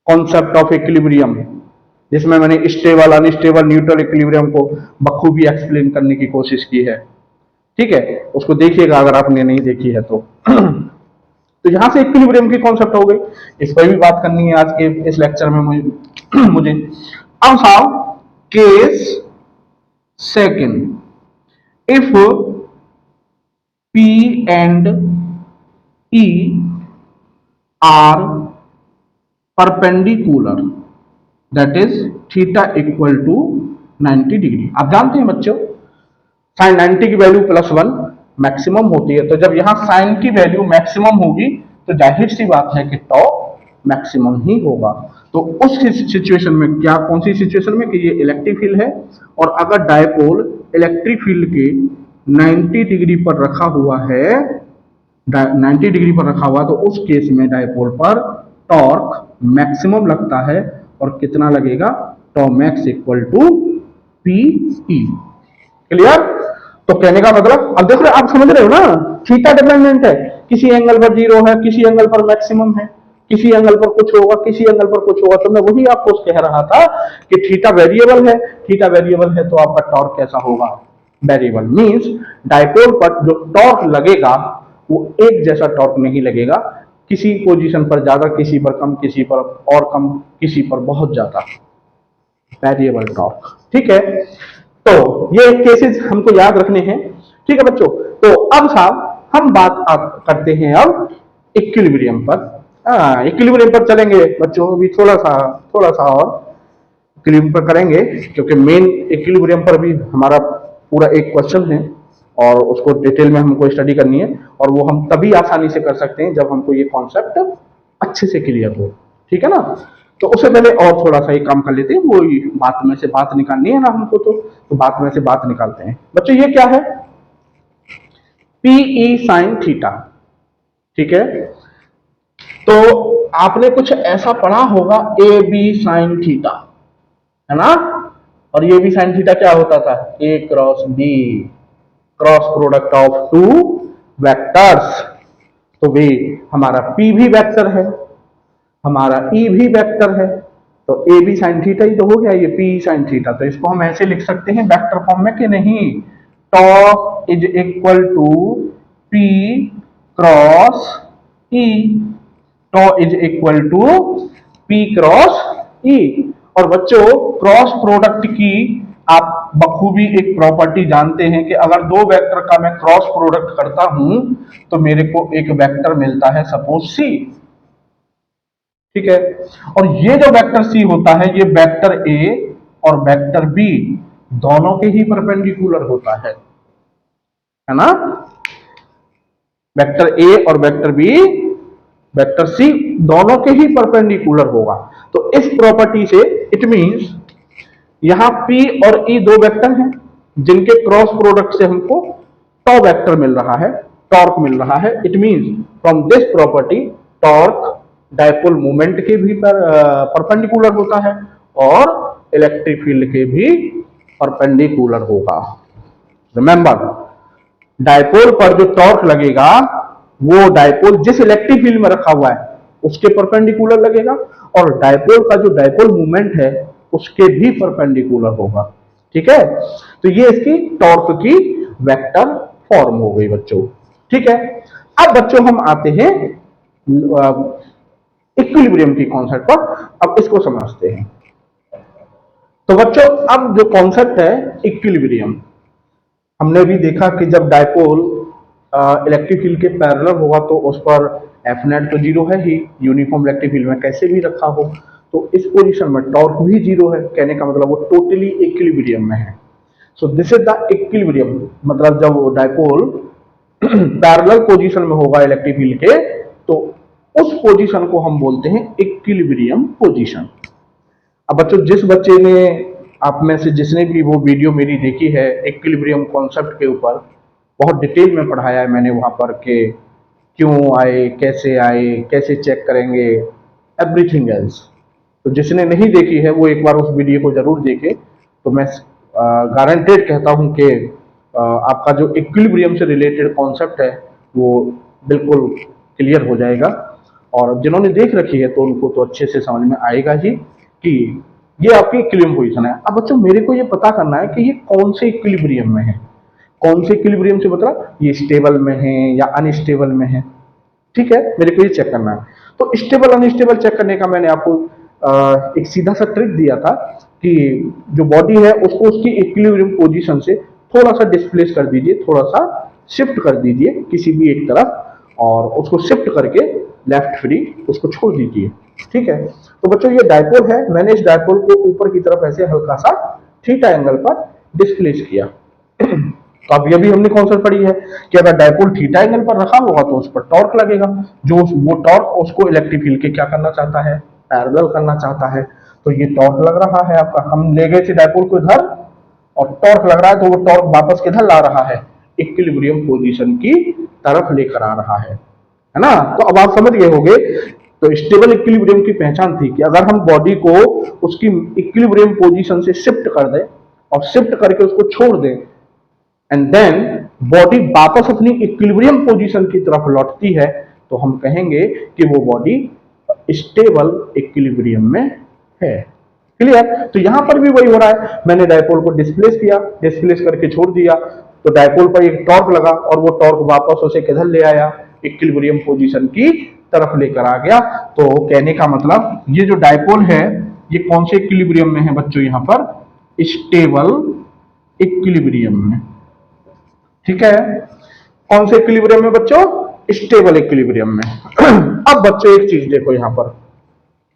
कॉन्सेप्ट ऑफ इक्विलिब्रियम, जिसमें मैंने स्टेबल अनस्टेबल न्यूट्रल इक्विलिब्रियम को बखूबी एक्सप्लेन करने की कोशिश की है। ठीक है, उसको देखिएगा अगर आपने नहीं देखी है तो। तो यहां से इक्विलिब्रियम की कॉन्सेप्ट हो गई, इस पर भी बात करनी है आज के इस लेक्चर में मुझे। अब साहब case second, if P and E are perpendicular, that is theta equal to 90 degree. आप जानते हैं बच्चों साइन 90 की वैल्यू +1 मैक्सिमम होती है, तो जब यहां साइन की वैल्यू मैक्सिमम होगी तो जाहिर सी बात है कि टॉ मैक्सिमम ही होगा। तो उस सिचुएशन में क्या, कौन सी सिचुएशन में, कि ये इलेक्ट्रिक फील्ड है और अगर डायपोल इलेक्ट्रिक फील्ड के 90 डिग्री पर रखा हुआ है, 90 डिग्री पर रखा हुआ, तो उस केस में डायपोल पर टॉर्क मैक्सिमम लगता है। और कितना लगेगा? Tau max equal to P E. Clear? तो कहने का मतलब, अब देखो आप समझ रहे हो ना, थीटा डिपेंडेंट है, किसी एंगल पर जीरो है, किसी एंगल पर मैक्सिमम है, किसी एंगल पर कुछ होगा, किसी एंगल पर कुछ होगा। तो मैं वही आपको कह रहा था कि थीटा वेरिएबल है, थीटा वेरिएबल है तो आपका टॉर्क कैसा होगा? वेरिएबल। मींस डायपोल पर जो टॉर्क लगेगा वो एक जैसा टॉर्क नहीं लगेगा, किसी पोजीशन पर ज्यादा, किसी पर कम, किसी पर और कम, किसी पर बहुत ज्यादा, वेरिएबल टॉर्क। ठीक है, तो ये केसेस हमको याद रखने हैं। ठीक है बच्चों, तो अब साहब हम बात करते हैं अब इक्विलिब्रियम पर। इक्विलिब्रियम पर चलेंगे बच्चों, अभी थोड़ा सा और इक्विलिब्रियम पर करेंगे, क्योंकि मेन इक्विलिब्रियम पर भी हमारा पूरा एक क्वेश्चन है और उसको डिटेल में हमको स्टडी करनी है, और वो हम तभी आसानी से कर सकते हैं जब हमको ये कॉन्सेप्ट अच्छे से क्लियर हो। ठीक है ना। तो उससे पहले और थोड़ा सा ही काम कर लेते हैं, वो बात में से बात निकालनी है ना हमको, तो बात में से बात निकालते हैं। बच्चों ये क्या है? PE sign theta. ठीक है, तो आपने कुछ ऐसा पढ़ा होगा AB साइन थीटा, है ना। और ये भी साइन थीटा क्या होता था? A cross B, cross product of two vectors. तो वे हमारा P भी वेक्टर है, हमारा E भी वेक्टर है, तो ए बी साइन थीटा ही तो हो गया ये P साइन थीटा। तो इसको हम ऐसे लिख सकते हैं वेक्टर फॉर्म में कि नहीं, tau is equal to P cross E, tau is equal to P cross E। और बच्चों क्रॉस प्रोडक्ट की आप बखूबी एक प्रॉपर्टी जानते हैं कि अगर दो वेक्टर का मैं क्रॉस प्रोडक्ट करता हूं तो मेरे को एक वेक्टर मिलता है, सपोज C। ठीक है, और ये जो वेक्टर C होता है ये वेक्टर A और वेक्टर B दोनों के ही परपेंडिकुलर होता है ना। वेक्टर A और वेक्टर B, वेक्टर C दोनों के ही परपेंडिकुलर होगा। तो इस प्रॉपर्टी से इट मींस यहां P और E दो वेक्टर हैं जिनके क्रॉस प्रोडक्ट से हमको टॉ वेक्टर मिल रहा है, टॉर्क मिल रहा है। It means from this property torque dipole moment के भी परपेंडिकुलर होता है और इलेक्ट्रिक फील्ड के भी परपेंडिकुलर होगा। रिमेंबर, डायपोल पर जो टॉर्क लगेगा वो डायपोल जिस इलेक्ट्रिक फील्ड में रखा हुआ है उसके परपेंडिकुलर लगेगा, और डायपोल का जो डायपोल मूवमेंट है उसके भी परपेंडिकुलर होगा। ठीक है, तो ये इसकी टॉर्क की वेक्टर फॉर्म हो गई बच्चों। ठीक है, अब बच्चों हम आते हैं इक्विलिब्रियम की कॉन्सेप्ट पर। अब इसको समझते हैं। तो बच्चों अब जो कॉन्सेप्ट है इक्विलिब्रियम, हमने भी देखा कि जब डायपोल इलेक्ट्रिक फील्ड के पैरेलल होगा तो उस पर एफ नेट तो जीरो है ही, यूनिफॉर्म इलेक्ट्रिक फील्ड में कैसे भी रखा हो, तो इस पोजीशन में टॉर्क भी जीरो है, कहने का मतलब वो टोटली इक्विलिब्रियम में है। So this is the equilibrium, मतलब जब वो डायपोल पैरेलल पोजीशन में होगा इलेक्ट्रिक फील्ड के, तो उस पोजीशन को हम बोलते हैं इक्विलिब्रियम पोजीशन। अब बच्चों, जिस बच्चे ने, आप में से जिसने भी वो वीडियो मेरी देखी है इक्विलिब्रियम कॉन्सेप्ट के ऊपर, बहुत डिटेल में पढ़ाया है मैंने वहां पर के क्यों आए, कैसे चेक करेंगे, एवरीथिंग एल्स। तो जिसने नहीं देखी है वो एक बार उस वीडियो को जरूर देखे। तो मैं गारंटेड कहता हूं कि आपका जो इक्विलिब्रियम से रिलेटेड कॉन्सेप्ट है वो बिल्कुल क्लियर हो जाएगा, और जिन्होंने देख रखी है तो उनको तो अच्छे से समझ में आएगा ही कि ये आपकी इक्विलिब्रियम पोजीशन है। अब बच्चों, मेरे को ये पता करना है कि ये कौन से इक्विलिब्रियम में है, कौन से इक्विलिब्रियम से, मतलब ये स्टेबल में है या अनस्टेबल में है। ठीक है, मेरे को ये चेक करना है। तो स्टेबल अनस्टेबल चेक करने का मैंने आपको एक सीधा सा ट्रिक दिया था कि जो बॉडी है उसको उसकी इक्विलिब्रियम पोजीशन से थोड़ा सा डिस्प्लेस कर दीजिए, थोड़ा सा शिफ्ट कर दीजिए किसी भी एक तरफ, और उसको शिफ्ट करके लेफ्ट फ्री उसको छोड़ दीजिए। ठीक है, तो बच्चों ये डायपोल है, मैंने इस डायपोल को ऊपर की तरफ ऐसे हल्का सा थीटा एंगल पर डिस्प्लेस किया। तो अब ये भी हमने कॉन्सेप्ट पढ़ी है कि अगर डायपोल थीटा एंगल पर रखा होगा तो उस पर टॉर्क लगेगा, जो वो टॉर्क उसको इलेक्ट्रिक फील्ड के क्या करना चाहता है, पैरेलल करना चाहता है। तो ये टॉर्क लग रहा है आपका, हम ले गए थे डायपोल को इधर और टॉर्क लग रहा है, तो वो टॉर्क वापस किधर ला रहा है, इक्विलिब्रियम पोजीशन की तरफ लेकर आ रहा है ना। तो अब आप समझ गए होंगे। तो स्टेबल इक्विलिब्रियम की पहचान थी कि अगर हम बॉडी को उसकी इक्विलिब्रियम पोजीशन से शिफ्ट कर दें और शिफ्ट करके उसको छोड़ दें, एंड देन बॉडी वापस अपनी इक्विलिब्रियम पोजीशन की तरफ लौटती है, तो हम कहेंगे कि वो बॉडी स्टेबल इक्विलिब्रियम में है। क्लियर? तो यहां पर भी वही हो रहा है, मैंने डायपोल को डिस्प्लेस किया, डिस्प्लेस करके छोड़ दिया, तो डायपोल पर एक टॉर्क लगा और वो टॉर्क वापस उसे किधर ले आया, इक्विलिब्रियम पोजीशन की तरफ लेकर आ गया। तो कहने का मतलब ये जो डायपोल है ये कौन से इक्विलिब्रियम में है बच्चों, यहां पर स्टेबल इक्विलिब्रियम में। ठीक है, कौन से इक्विलिब्रियम में बच्चों, स्टेबल इक्विलिब्रियम में। अब बच्चों एक चीज देखो यहां पर,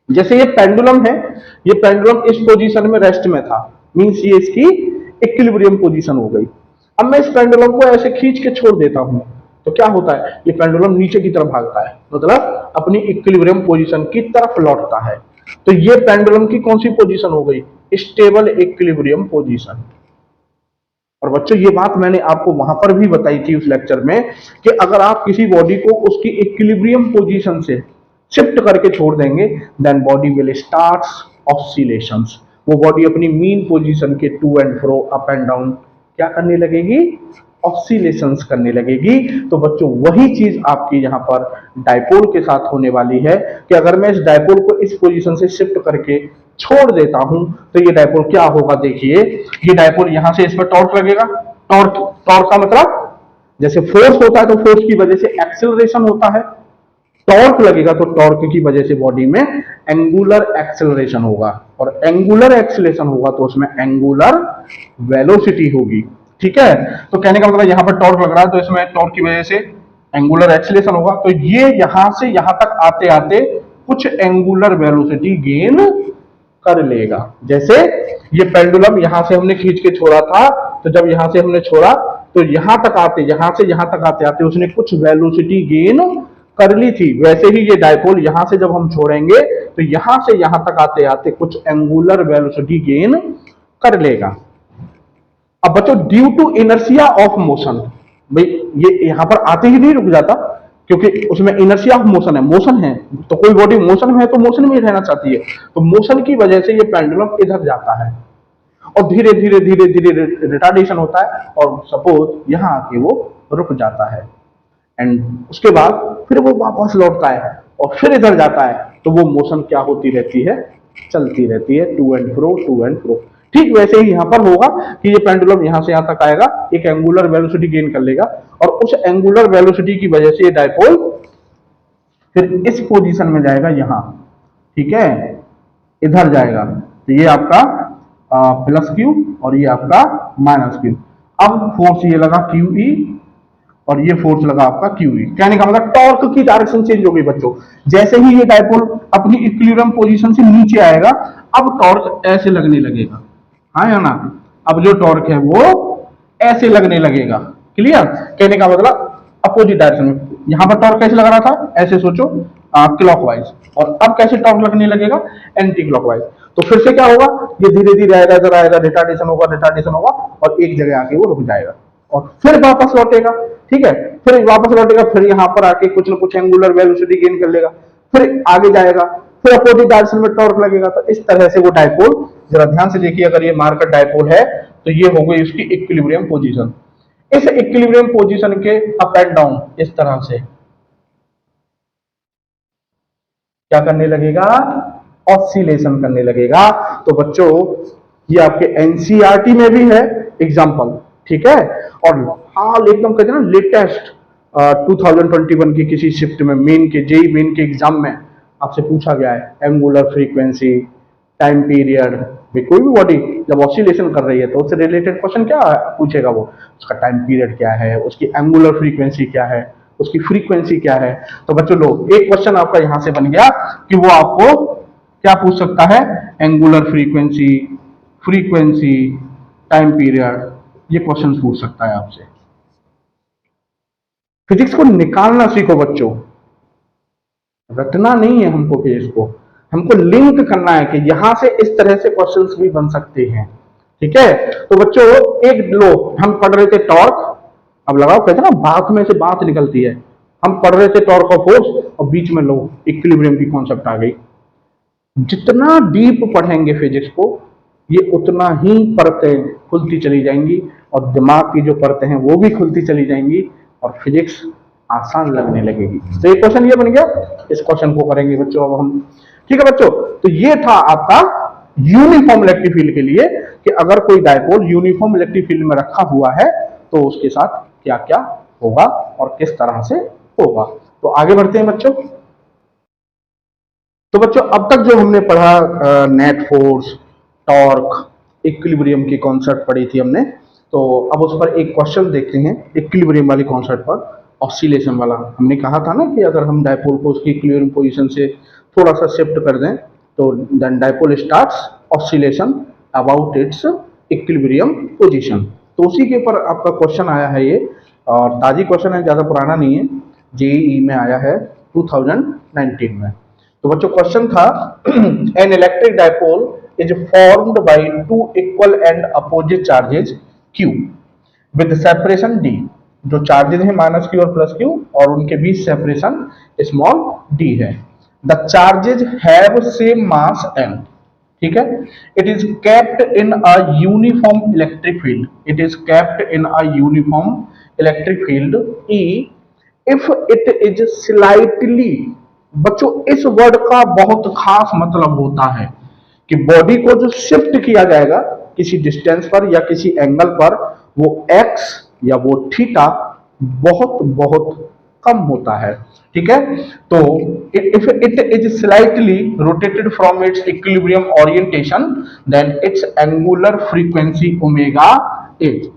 जैसे ये पेंडुलम है, ये पेंडुलम इस पोजीशन में रेस्ट में था, मींस ये इसकी इक्विलिब्रियम पोजीशन हो गई। अब मैं इस पेंडुलम को ऐसे खींच के छोड़ देता हूं तो क्या होता है, ये पेंडुलम नीचे की तरफ भागता है, मतलब अपनी इक्विलिब्रियम पोजीशन की तरफ लौटता है। तो ये पेंडुलम की कौन सी पोजीशन हो गई, स्टेबल इक्विलिब्रियम पोजीशन। और बच्चों ये बात मैंने आपको वहां पर भी बताई थी उस लेक्चर में कि अगर आप किसी बॉडी को उसकी इक्विलिब्रियम पोजीशन से शिफ्ट करके छोड़ देंगे, then body will start oscillations. वो बॉडी अपनी मीन पोजीशन के to and fro, up and down क्या करने लगेगी, ऑसिलेशंस करने लगेगी। तो बच्चों वही चीज आपकी यहाँ पर डायपोल के साथ होने वाली है कि अगर मैं इस डायपोल को इस पोजीशन से शिफ्ट करके छोड़ देता हूं तो ये डायपोल क्या होगा, देखिए ये डायपोल यहां से इस पर टॉर्क लगेगा। टॉर्क, टॉर्क का मतलब जैसे फोर्स होता है तो फोर्स की वजह से एक्सेलरेशन होता है, टॉर्क लगेगा तो टॉर्क की वजह से बॉडी में एंगुलर एक्सेलरेशन होगा, और एंगुलर एक्सेलरेशन होगा तो उसमें एंगुलर वेलोसिटी होगी। ठीक है, तो कहने का मतलब यहां पर टॉर्क लग रहा है तो इसमें टॉर्क की वजह से एंगुलर एक्सेलरेशन होगा, तो ये यहां से यहां तक आते आते कुछ एंगुलर वेलोसिटी गेन कर लेगा। जैसे ये पेंडुलम यहां से हमने खींच के छोड़ा था, तो जब यहां से हमने छोड़ा तो यहां तक आते, यहां से यहां तक आते आते उसने कुछ वेलोसिटी गेन कर ली थी। वैसे ही ये डायपोल यहां से जब हम छोड़ेंगे तो यहां से यहां तक आते आते कुछ एंगुलर वेलोसिटी गेन कर लेगा। अब बच्चों due to inertia of motion, भाई ये यहां पर आते ही नहीं रुक जाता क्योंकि उसमें इनर्शिया ऑफ मोशन है, मोशन है, तो कोई बॉडी मोशन में है तो मोशन में ही रहना चाहती है, तो मोशन की वजह से ये पेंडुलम इधर जाता है और धीरे धीरे धीरे धीरे रिटार्डेशन होता है और सपोज यहां आके वो रुक जाता है, एंड उसके बाद फिर वो वापस लौटता है और फिर इधर जाता है, तो वो मोशन क्या होती रहती है, चलती रहती है, to and fro to and fro. ठीक वैसे ही यहां पर होगा कि ये पेंडुलम यहां से यहां तक आएगा, एक एंगुलर वेलोसिटी गेन कर लेगा और उस एंगुलर वेलोसिटी की वजह से ये डायपोल फिर इस पोजीशन में जाएगा यहां। ठीक है, इधर जाएगा, तो ये आपका प्लस क्यू और ये आपका माइनस क्यू। अब फोर्स ये लगा क्यू ई और ये फोर्स लगा आपका क्यूई। कहने का मतलब टॉर्क की डायरेक्शन चेंज हो गई बच्चों। जैसे ही ये डायपोल अपनी इक्विलिब्रियम पोजीशन से नीचे आएगा, अब टॉर्क ऐसे लगने लगेगा, हाँ या ना। अब जो टॉर्क है वो ऐसे लगने लगेगा। क्लियर? कहने का मतलब अपोजिट डायरेक्शन में। यहां पर टॉर्क कैसे लग रहा था, ऐसे सोचो, क्लॉकवाइज, और अब कैसे टॉर्क लगने लगेगा, एंटी क्लॉकवाइज। तो फिर से क्या होगा, ये धीरे धीरे आएगा, जरा आएगा, रिटार्डेशन होगा, रिटार्डेशन होगा, और एक जगह आके वो रुक जाएगा और फिर वापस लौटेगा। ठीक है, फिर वापस लौटेगा, फिर यहां पर आके कुछ ना कुछ एंगुलर वेलोसिटी गेन कर लेगा, फिर आगे जाएगा, फिर अपोजिट डायरेक्शन में टॉर्क लगेगा। तो इस तरह से वो डायपोल, जरा ध्यान से देखिए, अगर ये मार्कर डायपोल है तो ये हो गई उसकी इक्विलिब्रियम पोजीशन। इस इक्विलिब्रियम पोजीशन के अप एंड डाउन इस तरह से क्या करने लगेगा, ऑसिलेशन करने लगेगा। तो बच्चों ये आपके एनसीईआरटी में भी है एग्जांपल, ठीक है। और हाल एकदम कहते हैं ना लेटेस्ट 2021 की किसी शिफ्ट में मेन के जेई मेन के एग्जाम में आपसे पूछा गया है एंगुलर फ्रीक्वेंसी, टाइम पीरियड। कोई भी बॉडी जब ऑसिलेशन कर रही है तो उससे रिलेटेड क्वेश्चन क्या पूछेगा, वो उसका टाइम पीरियड क्या है, उसकी एंगुलर फ्रीक्वेंसी क्या है, उसकी फ्रीक्वेंसी क्या है। तो बच्चों लो, एक क्वेश्चन आपका यहां से बन गया कि वो आपको क्या पूछ सकता है, angular frequency, frequency, time period, ये क्वेश्चन पूछ सकता है आपसे। फिजिक्स को निकालना सीखो बच्चों, रटना नहीं है हमको फिजिक्स को, हमको लिंक करना है कि यहां से इस तरह से क्वेश्चंस भी बन सकते हैं। ठीक है, तो बच्चों एक लो, हम पढ़ रहे थे टॉर्क, अब लगाओ, कहते ना बात में से बात निकलती है, हम पढ़ रहे थे टॉर्क ऑफ फोर्स और बीच में लो इक्विलिब्रियम की कॉन्सेप्ट आ गई। जितना डीप पढ़ेंगे फिजिक्स को, ये उतना ही परतें खुलती चली जाएंगी और दिमाग की जो परतें हैं वो भी खुलती चली जाएंगी और फिजिक्स आसान लगने लगेगी। तो ये क्वेश्चन ये बन गया, इस क्वेश्चन को करेंगे बच्चों अब हम। ठीक है बच्चों, तो ये था आपका यूनिफॉर्म इलेक्ट्रिक फील्ड के लिए कि अगर कोई डायपोल यूनिफॉर्म इलेक्ट्रिक फील्ड में रखा हुआ है तो उसके साथ क्या क्या होगा और किस तरह से होगा। तो आगे बढ़ते हैं बच्चों। तो बच्चों अब तक जो हमने पढ़ा नेट फोर्स, टॉर्क, इक्विलिब्रियम की कॉन्सेप्ट पढ़ी थी हमने, तो अब उस पर एक क्वेश्चन देखते हैं इक्विलिब्रियम वाली कॉन्सेप्ट पर, ऑसिलेशन वाला। हमने कहा था ना कि अगर हम डायपोल को उसकी इक्विलिब्रियम पोजीशन से थोड़ा सा शिफ्ट कर दें तो then dipole starts oscillation about its equilibrium position. तो उसी के ऊपर आपका क्वेश्चन आया है ये, और ताजी क्वेश्चन है, ज़्यादा पुराना नहीं है, जेईई में आया है 2019 में। तो बच्चों क्वेश्चन था an electric dipole is formed by two equal and opposite charges Q with separation D। जो चार्जेस हैं माइनस Q और प्लस Q और उनके बीच सेपरेशन स्मॉल d है। The charges have same mass m। ठीक है, it is kept in a uniform electric field, it is kept in a uniform electric field E if it is slightly. बच्चों इस word का बहुत खास मतलब होता है कि बॉडी को जो शिफ्ट किया जाएगा किसी डिस्टेंस पर या किसी एंगल पर, वो x या वो थीटा बहुत बहुत कम होता है। ठीक है, तो if it is slightly rotated from its equilibrium orientation then its angular frequency omega is.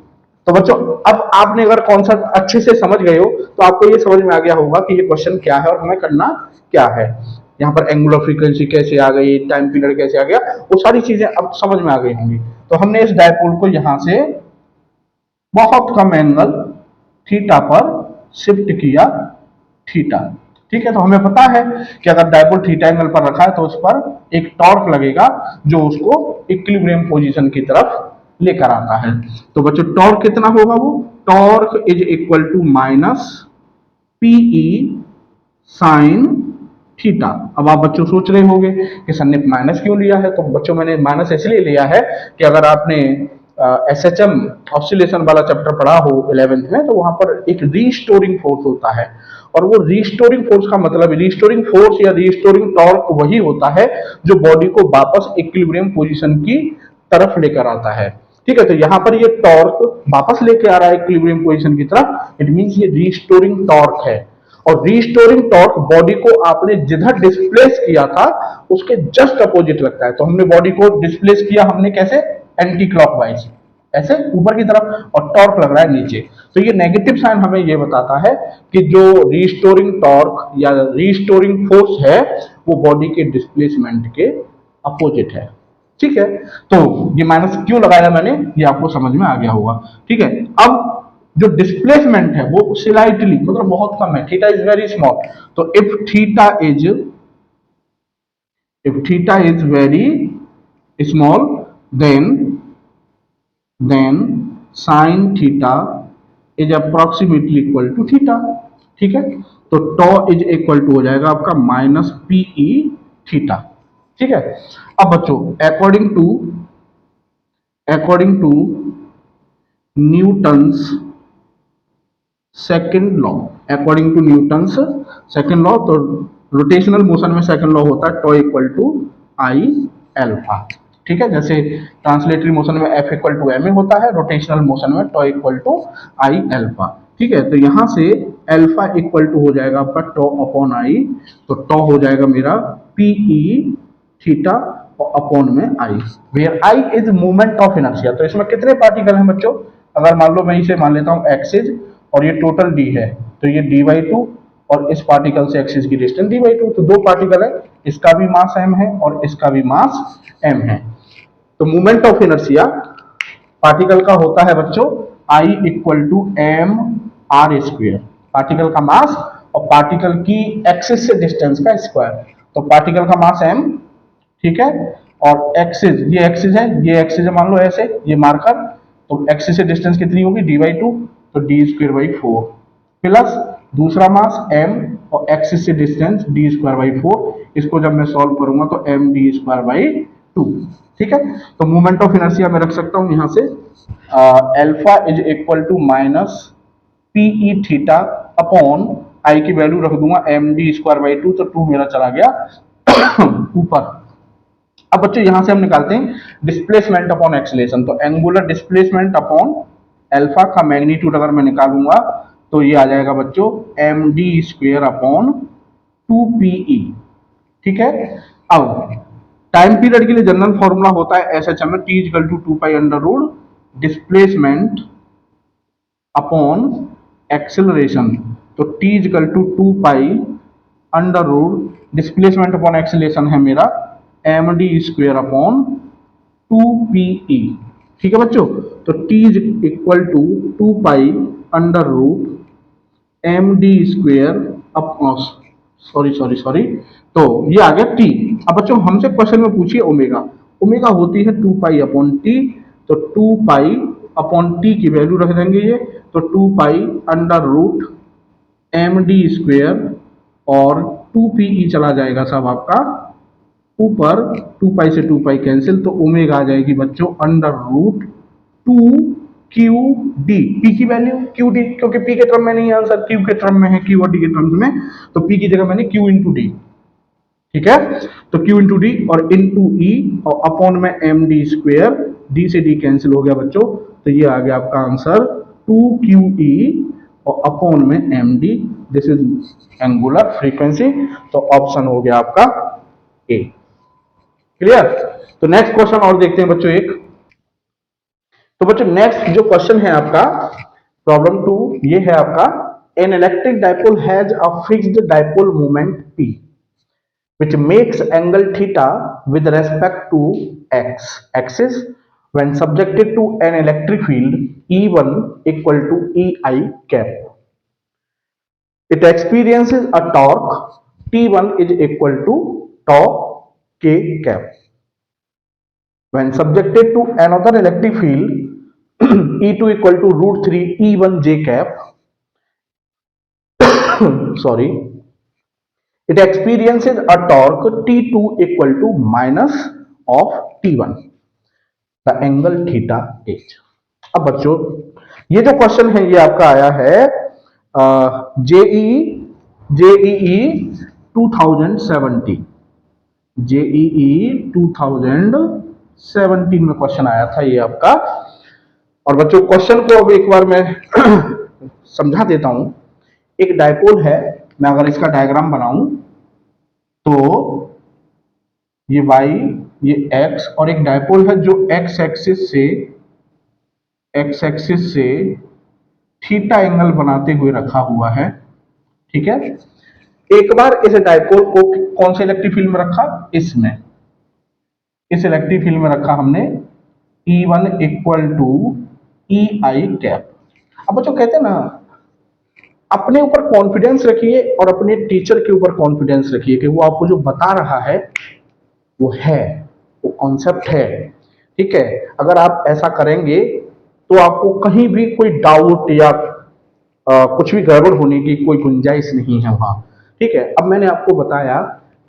तो बच्चों अब आपने अगर कॉन्सेप्ट अच्छे से समझ गए हो तो आपको ये समझ में आ गया होगा कि ये क्वेश्चन क्या है और हमें करना क्या है। यहाँ पर एंगुलर फ्रीक्वेंसी कैसे आ गई, टाइम पीरियड कैसे आ गया, वो सारी चीजें अब समझ में आ गई होंगी। तो हमने इस डायपोल को यहाँ से बहुत कम एंगल थीटा पर शिफ्ट किया, थीटा। ठीक है, तो हमें पता है कि अगर डायपोल थीटा एंगल पर रखा है तो उस पर एक टॉर्क लगेगा जो उसको इक्विलिब्रियम पोजीशन की तरफ लेकर आता है। तो बच्चों टॉर्क कितना होगा, वो torque is equal to minus p E sine theta. अब आप बच्चों सोच रहे होंगे कि सर ने माइनस क्यों लिया है, तो बच्चों मैंने माइनस इसलिए लिया है कि अगर आपने एसएचएम ऑसिलेशन वाला चैप्टर पढ़ा हो 11th में, तो वहां पर एक रीस्टोरिंग फोर्स होता है, और वो रीस्टोरिंग फोर्स का मतलब रीस्टोरिंग फोर्स या रीस्टोरिंग टॉर्क वही होता है जो बॉडी को वापस इक्विलिब्रियम पोजीशन की तरफ लेकर आता है। ठीक है, तो यहाँ पर ये टॉर्क वापस लेके आ रहा है इक्विलिब्रियम पोजीशन की तरफ, इट मींस ये रीस्टोरिंग टॉर्क है। और रीस्टोरिंग टॉर्क बॉडी को आपने जिधर डिस्प्लेस किया था उसके जस्ट अपोजिट लगता है। तो हमने बॉडी को डिस्प्लेस किया, हमने कैसे, एंटी क्लॉकवाइज, ऐसे ऊपर की तरफ, और टॉर्क लग रहा है नीचे। तो ये नेगेटिव साइन हमें ये बताता है कि जो रीस्टोरिंग टॉर्क या रीस्टोरिंग फोर्स है वो बॉडी के डिस्प्लेसमेंट के अपोजिट है। ठीक है, तो ये माइनस क्यों लगाया मैंने, ये आपको समझ में आ गया होगा। ठीक है, अब जो डिस्प्लेसमेंट है वो स्लाइटली मतलब बहुत कम है, थीटा इज वेरी स्मॉल। तो if theta is very small, then sin theta is approximately equal to theta। ठीक है, तो टॉ इज इक्वल टू हो जाएगा आपका माइनस पीई थीटा। ठीक है, अब बच्चों according to Newton's second law, according to Newton's second law, तो रोटेशनल मोशन में सेकेंड लॉ होता है tau equal to I alpha. ठीक है, जैसे ट्रांसलेटरी मोशन में F equal to m a होता है, रोटेशनल मोशन में tau equal to I alpha. ठीक है, तो यहां से एल्फा इक्वल टू हो जाएगा आपका टॉ अपॉन आई, तो टॉ हो जाएगा मेरा पीई थीटा अपॉन में I, where I is movement of inertia. तो इसमें कितने पार्टिकल हैं बच्चों, अगर मान लो मैं इसे मान लेता हूं एक्सिस, और ये टोटल डी है, तो ये डी बाई टू, और इस पार्टिकल से एक्सिस की डिस्टेंस डी बाई टू, तो दो पार्टिकल है, इसका भी मास एम है और इसका भी मास एम है। तो मूवमेंट ऑफ इनर्शिया पार्टिकल का होता है बच्चों I equal to M R square, particle का मास और पार्टिकल की एक्सिस से डिस्टेंस का स्क्वायर। तो पार्टिकल का मास एम, ठीक है, और एक्सिस, ये एक्सिस है, ये एक्सिस है, मान लो ऐसे ये मार्कर, तो एक्सिस से डिस्टेंस कितनी होगी डी बाई टू, तो d square by four, plus दूसरा मास एम और एक्सिस से distance d square by four, इसको जब मैं सॉल्व करूंगा तो m d square by two. ठीक है, तो मूवमेंट ऑफ इनर्शिया मैं रख सकता हूं यहां से alpha is equal to minus p E theta upon I की वैल्यू रख दूंगा m d square by two, तो टू मेरा चला गया ऊपर। अब बच्चों यहां से हम निकालते हैं डिस्प्लेसमेंट अपॉन एक्सीलरेशन, तो एंगुलर डिस्प्लेसमेंट अपॉन अल्फा का मैग्नीट्यूड अगर मैं निकालूंगा तो ये आ जाएगा बच्चों m D square upon two PE. ठीक है, अब टाइम पीरियड के लिए जनरल फॉर्मूला होता है S H M, T equal to two pi under root displacement upon acceleration, तो T equal to two pi under root displacement upon acceleration है मेरा M D square upon two PE. ठीक है बच्चों, तो T is equal to two pi under root M D square upon sorry, तो ये आ गया टी। अब बच्चों हमसे क्वेश्चन में पूछिए ओमेगा, ओमेगा होती है टू पाई अपॉन टी, तो टू पाई अपॉन टी की वैल्यू रख देंगे ये, तो two pi under root M D square और टू पीई चला जाएगा सब आपका ऊपर, टू पाई से टू पाई कैंसिल, तो ओमेगा आ जाएगी बच्चों under root two q d, p की वैल्यू क्यू डी, क्योंकि पी के टर्म में नहीं आंसर, क्यू के टर्म में है, क्यू और डी के टर्म्स में, तो पी की जगह मैंने क्यू इंटू डी। ठीक है, तो क्यू इंटू डी और इंटू ई और अपॉन में एम डी स्क्वेयर, डी से डी कैंसिल हो गया बच्चों, तो ये आ गया आपका आंसर टू क्यू ई और अपॉन में m d, this is angular frequency, तो ऑप्शन हो गया आपका ए। क्लियर, तो नेक्स्ट क्वेश्चन और देखते हैं बच्चों एक। तो बच्चों नेक्स्ट जो क्वेश्चन है आपका प्रॉब्लम टू, ये है आपका N electric dipole has a fixed dipole moment p which makes angle theta with respect to x axis when subjected to an electric field E1 equal to EI cap. It experiences a torque T1 is equal to tau K cap. When subjected to another electric field E2 equal to root 3 E1 J cap, sorry, it experiences a torque T2 equal to minus of T1. The angle theta is. अब बच्चों ये जो question है ये आपका आया है JEE 2017, JEE 2017 में क्वेश्चन आया था ये आपका। और बच्चों क्वेश्चन को अब एक बार मैं समझा देता हूं। एक डायपोल है, मैं अगर इसका डायग्राम बनाऊं तो ये y, ये x, और एक डायपोल है जो x एक्सिस से एक्स एक्सिस से थीटा एंगल बनाते हुए रखा हुआ है, ठीक है। एक बार इस डायपोल को कौन से इलेक्ट्रिक फील्ड में रखा, इसमें, इस इलेक्ट्रिक फील्ड में रखा हमने E1 equal to E i cap. अब बच्चों कहते हैं ना, अपने ऊपर कॉन्फिडेंस रखिए और अपने टीचर के ऊपर कॉन्फिडेंस रखिए कि वो आपको जो बता रहा है वो है, वो कॉन्सेप्ट है, ठीक है। अगर आप ऐसा करेंगे तो आपको कहीं भी कोई डाउट या कुछ भी गड़बड़ होने की कोई गुंजाइश नहीं है वहां, ठीक है। अब मैंने आपको बताया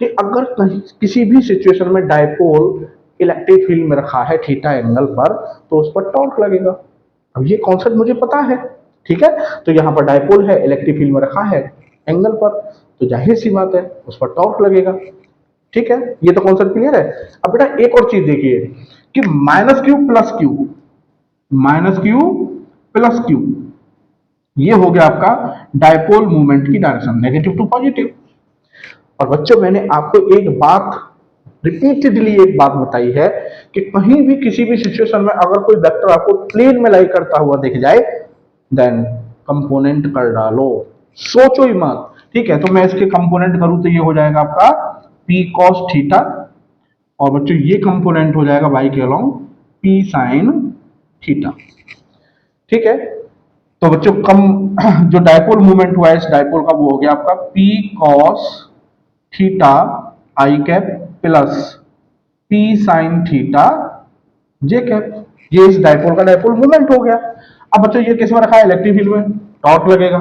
कि अगर कहीं किसी भी सिचुएशन में डायपोल इलेक्ट्रिक फील्ड में रखा है थीटा एंगल पर, तो उस पर टॉर्क लगेगा। अब ये कॉन्सेप्ट मुझे पता है, ठीक है। तो यहाँ पर डायपोल है, इलेक्ट्रिक फील्ड में रखा है एंगल पर, तो जाहिर सी बात है उस पर टॉर्क लगेगा, ठीक है। ये तो कॉन्सेप्ट क्लियर है। अब बेटा एक और चीज देखिए कि minus Q plus Q, minus Q plus Q, ये हो गया आपका डायपोल मूवमेंट की डायरेक्शन, नेगेटिव टू पॉजिटिव। और बच्चों मैंने आपको एक बात, रिपीटेडली एक बात बताई है कि कहीं भी किसी भी सिचुएशन में अगर कोई वेक्टर आपको प्लेन में लाई करता हुआ दिख जाए, देन कंपोनेंट कर डालो, सोचो ही मत, ठीक है। तो मैं इसके कंपोनेंट करूं तो ये हो जाएगा आपका p cos थीटा, और बच्चों ये कंपोनेंट हो जाएगा y के अलोंग p sin थीटा, ठीक है। तो बच्चों कम जो डायपोल मूवमेंट हुआ है इस डायपोल का, वो हो गया आपका p cos theta I cap plus p sin theta J cap, ये इस डायपोल का डायपोल मूवमेंट हो गया। अब बच्चों ये किस में रखा है, इलेक्ट्रिक फील्ड में, टॉर्क लगेगा।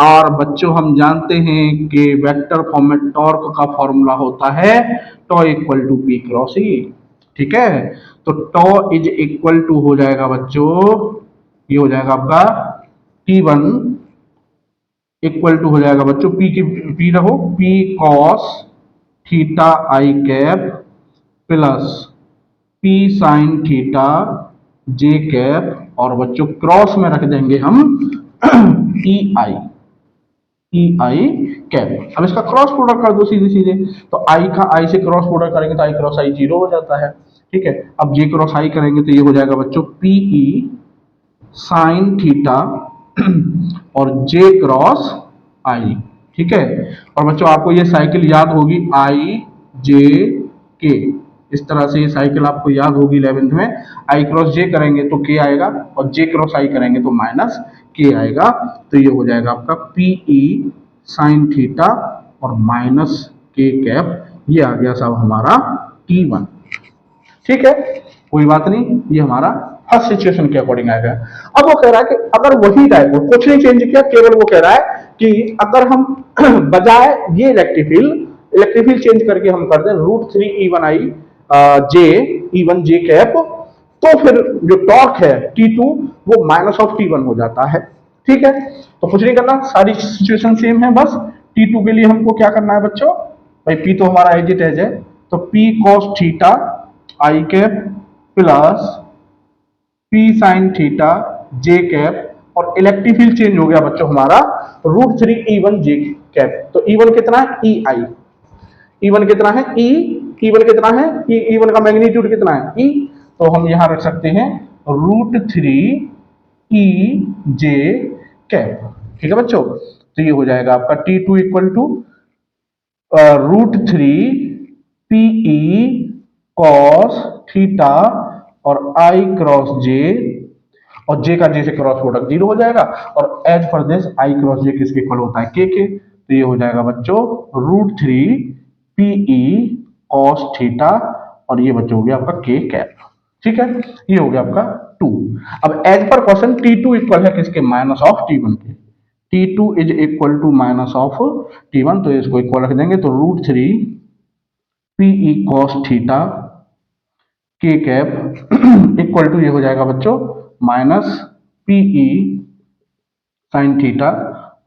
और बच्चों हम जानते हैं कि वेक्टर फॉर्म में टॉर्क का फॉर्मूला होता है tau equal to P cross ई, ठीक है। तो टॉ इज इक्वल टू हो जाएगा बच्चों, ये हो जाएगा आपका T1 इक्वल टू हो जाएगा बच्चों पी की पी रखो P cos theta I cap plus P sine theta J cap, और बच्चों क्रॉस में रख देंगे हम ई आई, ई आई कैप। अब इसका क्रॉस प्रोडक्ट कर दो सीधे सीधे, तो आई का आई से क्रॉस प्रोडक्ट करेंगे तो आई क्रॉस आई जीरो हो जाता है, ठीक है। अब जे क्रॉस आई करेंगे तो ये हो जाएगा बच्चों पीई साइन थीटा और जे क्रॉस आई, ठीक है। और बच्चों आपको ये साइकिल याद होगी आई जे के, इस तरह से ये साइकिल आपको याद होगी 11th में। आई क्रॉस जे करेंगे तो के आएगा और जे क्रॉस आई करेंगे तो माइनस के आएगा, तो ये हो जाएगा आपका पीई साइन थीटा और माइनस के कैप, ये आ गया सब हमारा T1, ठीक है। कोई बात नहीं, ये हमारा हर सिचुएशन के अकॉर्डिंग आएगा। अब वो कह रहा है कि अगर वही डायपोल, कुछ नहीं चेंज किया, केवल वो कह रहा है कि अगर हम बजाय ये इलेक्ट्रिक फील्ड चेंज करके हम कर दें √3 E1 जे कैप, तो फिर जो टॉर्क है T2 वो माइनस ऑफ T1 हो जाता है, ठीक है। तो कुछ नहीं करना, सारी सिचुएशन सेम है, बस T2 के लिए हमको क्या करना है बच्चों, भाई P तो हमारा एज इट एज है, तो P cos theta I cap plus P sin theta J cap, और इलेक्ट्रिक फील्ड चेंज हो गया बच्चों हमारा √3 E1 जे कैप। तो E1 कितना है, ई आई, E1 कितना है E, E1 कितना है E1 का मैग्नीट्यूड कितना है E, तो हम यहां रख सकते हैं √3 E जे कैप, ठीक है बच्चों। तो ये हो जाएगा आपका T2 equal to √3 PE cos theta और I क्रॉस जे, और जे का जे से क्रॉस प्रोडक्ट जीरो हो जाएगा, और as per this I cross जे किसके इक्वल होता है के, तो ये हो जाएगा बच्चों √3 PE cos थीटा, और ये बच्चों हो गया आपका के कैप, ठीक है। ये हो गया आपका 2। अब as per question T2 equal है किसके, माइनस ऑफ T1 के, T2 is equal to minus of T1, तो इसको इक्वल रख देंगे, तो √3 PE cos थीटा के कैप इक्वल टू ये हो जाएगा बच्चों माइनस PE साइन थीटा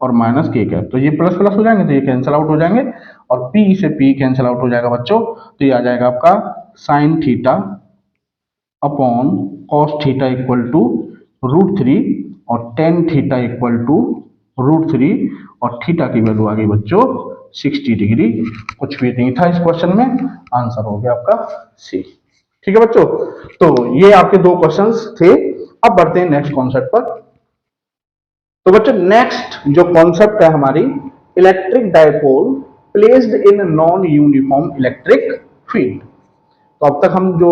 और माइनस के कैप, तो ये प्लस प्लस हो जाएंगे तो ये कैंसिल आउट हो जाएंगे, और PE से PE कैंसिल आउट हो जाएगा बच्चों, तो ये आ जाएगा आपका sine theta upon cos theta equal to √3 और टेन थीटा इक्वल टू √3, और थीटा की वैल्यू आ गई बच्चों 60 डिग्री। कुछ भी नहीं था इस क्वेश्चन में, आंसर हो गया आपका सी, ठीक है बच्चों। तो ये आपके दो क्वेश्चंस थे अब बढ़ते हैं नेक्स्ट कॉन्सेप्ट पर। तो बच्चों नेक्स्ट जो कॉन्सेप्ट है हमारी, electric dipole placed in non uniform electric field. तो अब तक हम जो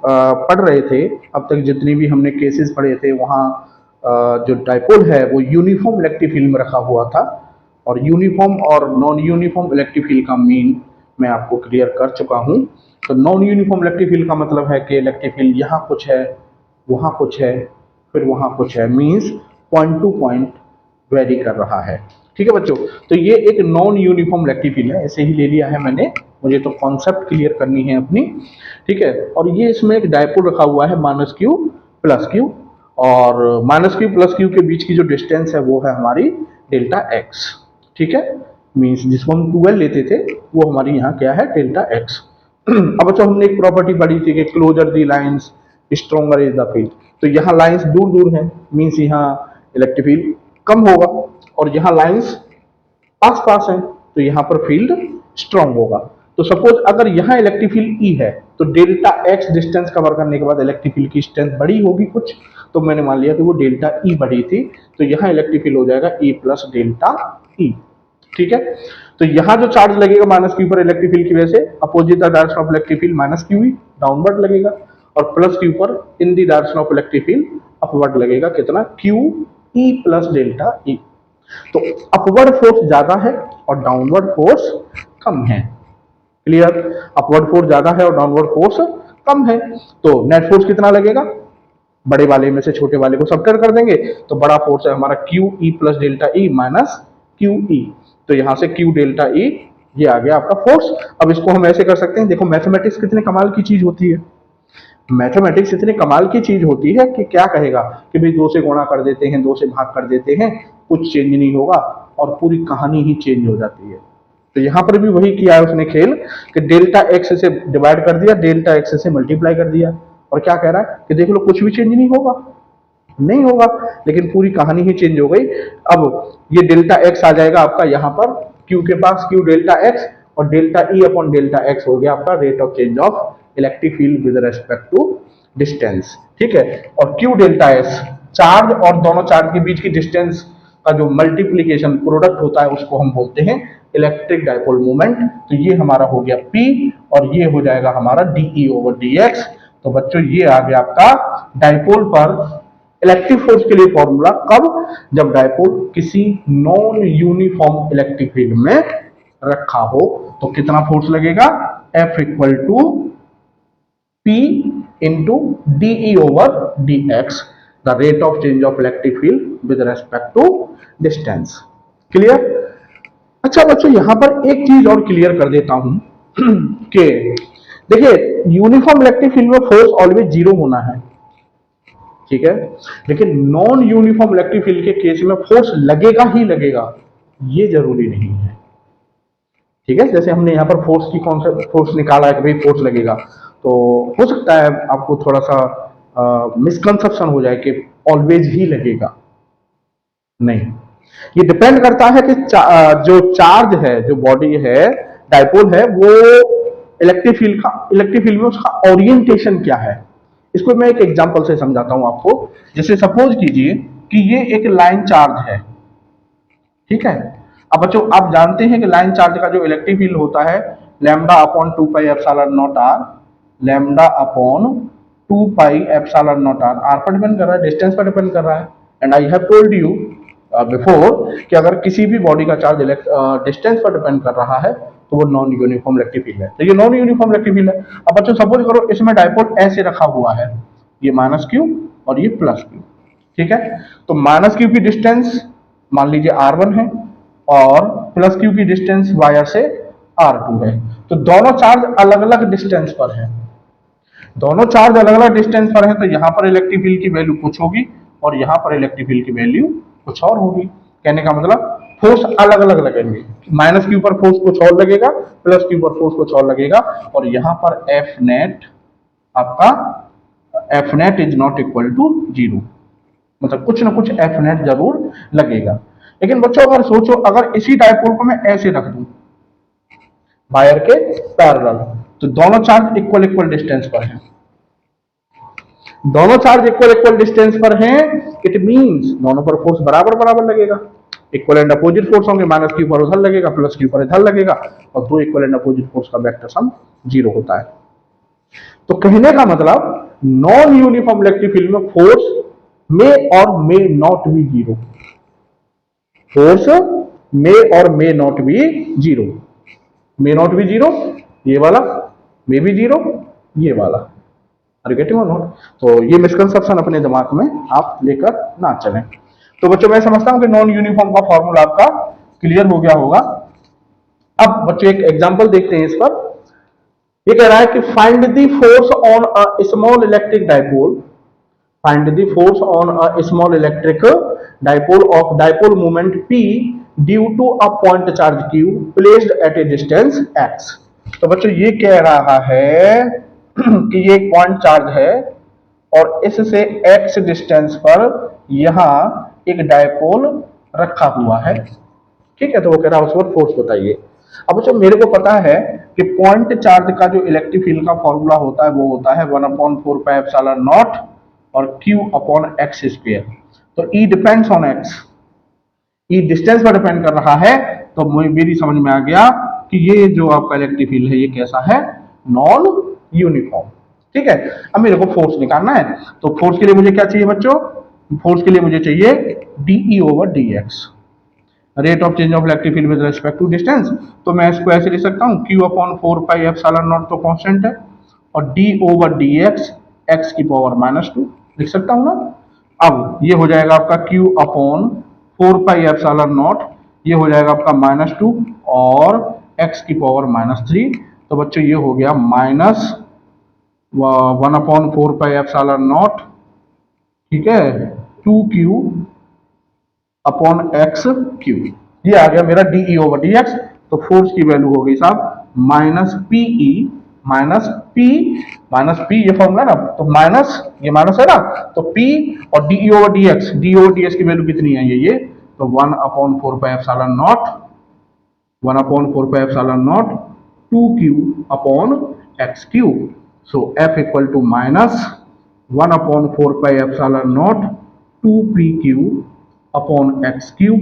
पढ़ रहे थे, अब तक जितनी भी हमने केसेस पढ़े थे, वहाँ जो डायपोल है वो यूनिफॉर्म इलेक्ट्रिक फील्ड में रखा हुआ था, और यूनिफॉर्म और नॉन यूनिफॉर्म इलेक्ट्रिक फील्ड का मीन मैं आपको क्लियर कर चुका हूँ। तो नॉन यूनिफॉर्म इलेक्ट्रिक फील्ड का मतलब है कि इलेक्ट्रिक फील्ड यहाँ कुछ है, वहाँ कुछ है, फिर वहाँ कुछ है, means point two point very कर रहा है। ठीक है बच्चों, तो ये एक नॉन यूनिफॉर्म इलेक्ट्रिक फील्ड है, ऐसे ही ले लिया है मैंने, मुझे तो कॉन्सेप्ट क्लियर करनी है अपनी। ठीक है, और ये इसमें एक डायपोल रखा हुआ है माइनस क्यू प्लस क्यू, और माइनस क्यू प्लस क्यू के बीच की जो डिस्टेंस है वो है हमारी डेल्टा एक्स। ठीक है, मीन्स जिसको हम 12 लेते थे वो हमारी यहाँ क्या है, डेल्टा एक्स। अब बच्चों हमने एक प्रॉपर्टी पढ़ी थी कि closer the lines stronger is the field. तो यहाँ लाइंस दूर दूर है, मीन्स यहाँ इलेक्ट्रिक फील्ड कम होगा, और यहाँ लाइंस पास पास है तो यहाँ पर फील्ड स्ट्रॉन्ग होगा। तो सपोज अगर यहाँ इलेक्ट्रिक फील्ड ई है, तो डेल्टा एक्स डिस्टेंस कवर करने के बाद इलेक्ट्रिक फील्ड की स्ट्रेंथ बड़ी होगी कुछ, तो मैंने मान लिया कि वो डेल्टा ई बढ़ी थी, तो यहाँ इलेक्ट्रिक फील्ड हो जाएगा ई प्लस डेल्टा ई। ठीक है, तो यहाँ जो चार्ज लगेगा माइनस क्यू पर इलेक्ट्रिक फील्ड की वजह से, opposite the direction of electric field minus Q E downward लगेगा, और प्लस क्यू पर in the direction of electric field upward लगेगा, कितना, Q E plus delta E. तो अपवर्ड फोर्स ज्यादा है और डाउनवर्ड फोर्स कम है। क्लियर, अपवर्ड फोर्स ज्यादा है और डाउनवर्ड फोर्स कम है, तो नेट फोर्स कितना लगेगा, बड़े वाले में से छोटे वाले को सबट्रैक्ट कर देंगे, तो बड़ा फोर्स है हमारा Q E plus delta E minus Q E. तो यहां से क्यू डेल्टा ई ये आ गया आपका फोर्स। अब इसको हम ऐसे कर सकते हैं, देखो मैथमेटिक्स कितने कमाल की चीज होती है, मैथमेटिक्स इतनी कमाल की चीज होती है कि क्या कहेगा कि भाई 2 से गुणा कर देते हैं, 2 से भाग कर देते हैं, कुछ चेंज नहीं होगा और पूरी कहानी ही चेंज हो जाती है। तो यहां पर भी वही किया है उसने खेल कि डेल्टा एक्स से डिवाइड कर दिया, डेल्टा एक्स से मल्टीप्लाई कर दिया, और क्या कह रहा है कि देख लो कुछ भी चेंज नहीं होगा, नहीं होगा, लेकिन पूरी कहानी ही चेंज हो गई। अब ये डेल्टा एक्स आ जाएगा आपका यहाँ पर क्यू के पास, क्यू डेल्टा एक्स, और delta E upon delta x हो गया आपका rate of change of electric field with respect to distance. ठीक है, और क्यू डेल्टा एस चार्ज और दोनों चार्ज के बीच की डिस्टेंस का जो मल्टीप्लीकेशन प्रोडक्ट होता है उसको हम बोलते हैं इलेक्ट्रिक डायपोल मोमेंट। तो ये हमारा हो गया P, और ये हो जाएगा हमारा dE ओवर dx। तो बच्चों ये आ गया आपका डायपोल पर इलेक्ट्रिक फोर्स के लिए फॉर्मूला, कब, जब डायपोल किसी नॉन यूनिफॉर्म इलेक्ट्रिक फील्ड में रखा हो। तो कितना फोर्स लगेगा, F equal to P into dE over dx, the rate of change of electric field with respect to distance. Clear. अच्छा बच्चों यहां पर एक चीज और क्लियर कर देता हूं कि देखिए यूनिफॉर्म इलेक्ट्रिक फील्ड में फोर्स ऑलवेज जीरो होना है, ठीक है, लेकिन नॉन यूनिफॉर्म इलेक्ट्रिक फील्ड के केस में फोर्स लगेगा ही लगेगा, ये जरूरी नहीं है। ठीक है, जैसे हमने यहाँ पर फोर्स की कॉन्सेप्ट फोर्स निकाला है कि भाई फोर्स लगेगा, तो हो सकता है आपको थोड़ा सा मिसकंसेप्शन हो जाए कि ऑलवेज ही लगेगा, नहीं, ये डिपेंड करता है कि जो चार्ज है, जो बॉडी है, डायपोल है, वो इलेक्ट्रिक फील्ड में उसका ओरिएंटेशन क्या है। इसको मैं एक एग्जांपल से समझाता हूं आपको। जैसे सपोज कीजिए कि ये एक लाइन चार्ज है, ठीक है। अब बच्चों आप जानते हैं कि लाइन चार्ज का जो इलेक्ट्रिक फील्ड होता है lambda upon 2 pi epsilon naught r, lambda upon 2 pi epsilon naught r, r पर डिपेंड कर रहा है, डिस्टेंस पर डिपेंड कर रहा है। And I have told you before कि अगर किसी भी बॉडी का चार्ज डिस्टेंस पर डिपेंड कर रहा है तो वो नॉन यूनिफॉर्म इलेक्ट्रिक फील्ड है। तो ये नॉन यूनिफॉर्म इलेक्ट्रिक फील्ड है। अब बच्चों सपोज करो इसमें डायपोल ऐसे रखा हुआ है, ये माइनस क्यू और ये प्लस क्यू, ठीक है। तो माइनस क्यू की डिस्टेंस मान लीजिए r1 है और प्लस क्यू की डिस्टेंस वाया से r2 है। तो दोनों चार्ज अलग अलग डिस्टेंस पर है, दोनों चार्ज अलग अलग डिस्टेंस पर है, तो यहाँ पर इलेक्ट्रिक फील्ड की वैल्यू कुछ होगी और यहाँ पर इलेक्ट्रिक फील्ड की वैल्यू कुछ और होगी। कहने का मतलब फोर्स अलग अलग लगेंगे, माइनस क्यू पर फोर्स कुछ और लगेगा, प्लस क्यू पर फोर्स कुछ और लगेगा, और यहाँ पर एफ नेट आपका F net is not equal to 0, मतलब कुछ ना कुछ एफ नेट जरूर लगेगा। लेकिन बच्चों अगर सोचो, अगर इसी डायपोल को मैं ऐसे रख दूं वायर के पैरेलल, तो दोनों चार्ज इक्वल इक्वल डिस्टेंस पर हैं, दोनों चार्ज इक्वल इक्वल डिस्टेंस पर हैं, इट मींस दोनों पर फोर्स बराबर बराबर लगेगा। इक्वल एंड अपोजिट फोर्स होंगे, माइनस क्यू पर उधर लगेगा, प्लस क्यू पर इधर लगेगा, और दो इक्वल एंड अपोजिट फोर्स का वेक्टर सम 0 होता है। तो कहने का मतलब नॉन यूनिफॉर्म इलेक्ट्रिक फील्ड में फोर्स में और मे नॉट बी 0, फोर्स मे और may not be 0, may not be 0 ये वाला, मे बी 0 ये वाला, आर गेटिंग और नॉट। तो ये मिसकंसेप्शन अपने दिमाग में आप लेकर ना चलें। तो बच्चों मैं समझता हूं कि नॉन यूनिफॉर्म का फॉर्मूला आपका क्लियर हो गया होगा। अब बच्चों एक एग्जांपल देखते हैं इस पर। ये कह रहा है कि find the force on a small electric dipole, find the force on a small electric dipole of dipole moment P due to a point charge Q placed at a distance x। तो बच्चों ये कह रहा है कि ये एक point charge है और इससे x डिस्टेंस पर यहां एक डाइपोल रखा हुआ है, ठीक है। तो वो कह रहा है उस पर फोर्स बताइए। अब बच्चों मेरे को पता है कि पॉइंट चार्ज का जो इलेक्ट्रिक फील्ड का फॉर्मूला होता है वो होता है 1/4πε0 और Q अपॉन एक्स स्क्वेयर। तो E depends on x, E distance पर डिपेंड कर रहा है। तो मेरी समझ में आ गया कि ये जो आपका इलेक्ट्रिक फील्ड है ये कैसा है, नॉन यूनिफॉर्म, ठीक है। अब मेरे को फोर्स निकालना है, तो फोर्स के लिए मुझे क्या चाहिए बच्चों, फोर्स के लिए मुझे चाहिए DE over dx, rate of change of electric field with respect to distance. तो मैं इसको ऐसे लिख सकता हूँ Q अपॉन 4πε0 तो कांस्टेंट है, और D ओवर dx x की पावर -2 लिख सकता हूँ ना। अब ये हो जाएगा आपका Q अपॉन 4πε0, ये हो जाएगा आपका -2 और x की पावर -3। तो बच्चों ये हो गया -1/4πε0, ठीक है, 2Q अपॉन एक्स क्यू, ये आ गया मेरा DE ओवर dx। तो फोर्स की वैल्यू हो गई साहब -PE -P ये फॉर्मूला ना, तो माइनस ये माइनस है ना, तो P और DE ओवर dx की वैल्यू कितनी है ये तो 1/4πε0 2Q upon X cube. So F equal to -1/4πε0 2PQ upon X cube.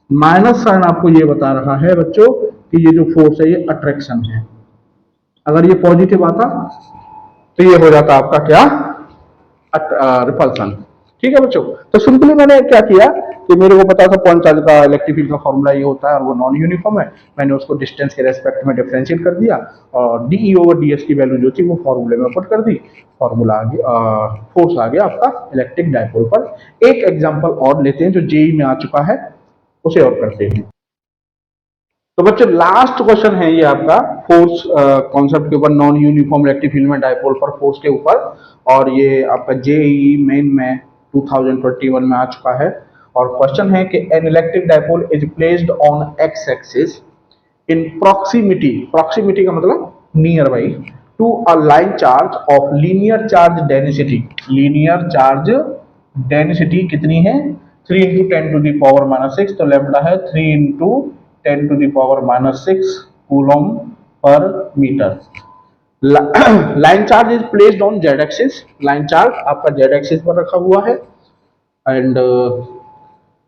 Minus sign आपको ये बता रहा है बच्चों कि ये जो फोर्स है ये अट्रैक्शन है। अगर ये पॉजिटिव आता तो ये हो जाता आपका क्या, रिपल्सन, ठीक है बच्चों। तो सिंपली मैंने क्या किया कि मेरे को पता था पॉइंट चार्ज का इलेक्ट्रिक फील्ड का फॉर्मूला ये होता है और वो नॉन यूनिफॉर्म है, मैंने उसको डिस्टेंस के रेस्पेक्ट में डिफरेंशिएट कर दिया और DE ओवर dx की वैल्यू जो थी वो फॉर्मूले में पुट कर दी, फॉर्मूला आ गया, फोर्स आ गया आपका इलेक्ट्रिक डाइपोल पर। एक एग्जांपल और लेते हैं जो जेई में आ चुका है, उसे और करते हैं। तो बच्चों लास्ट क्वेश्चन है ये आपका फोर्स कॉन्सेप्ट के ऊपर, नॉन यूनिफॉर्म इलेक्ट्रिक फील्ड में डाइपोल पर फोर्स के ऊपर, और ये आपका जेईई मेन में 2021 में आ चुका है। और क्वेश्चन है कि an electric dipole is placed on X axis in proximity, proximity का मतलब near by, to a line charge of linear charge density, linear charge density कितनी है 3 × 10⁻⁻6, तो लैम्ब्डा है 3 × 10⁻⁻6 coulomb per metre. Line charge is placed on Z axis, line charge आपका Z axis पर रखा हुआ है, and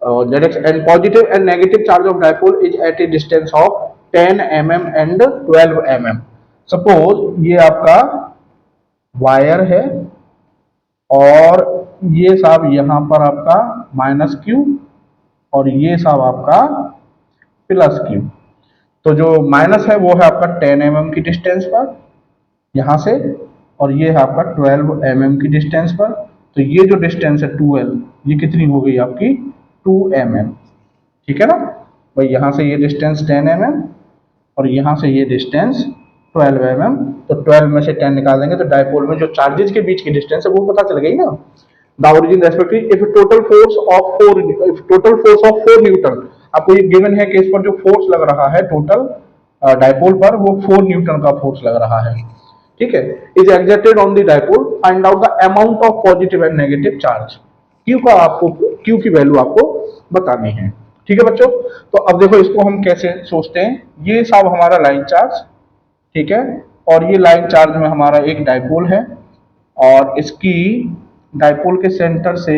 Z X and positive and negative charge of dipole is at a distance of 10 mm and 12 mm। Suppose ये आपका wire है और ये साहब यहां पर आपका -Q और ये साहब आपका +Q। तो जो माइनस है वो है आपका 10 mm की डिस्टेंस पर यहां से, और ये है आपका 12 mm की डिस्टेंस पर। तो ये जो डिस्टेंस है 12, ये कितनी हो गई आपकी 2 mm, ठीक है ना भाई। यहां से ये डिस्टेंस 10 mm और यहां से ये डिस्टेंस 12 mm, तो 12 में से 10 निकाल देंगे तो डाइपोल में जो चार्जेस के बीच की डिस्टेंस है वो पता चल गई ना। The origin respective if total force of 4 Newton, आपको ये गिवन है कि इस पर जो फोर्स लग रहा है टोटल डाइपोल पर वो 4 न्यूटन का फोर्स लग रहा है, ठीक है, is exerted on the dipole, find out the amount of positive and negative charge. Q का आपको Q की वैल्यू आपको बतानी है, ठीक है बच्चों। तो अब देखो इसको हम कैसे सोचते हैं, ये साहब हमारा लाइन चार्ज, ठीक है, और ये लाइन चार्ज में हमारा एक डाइपोल है और इसकी डाइपोल के सेंटर से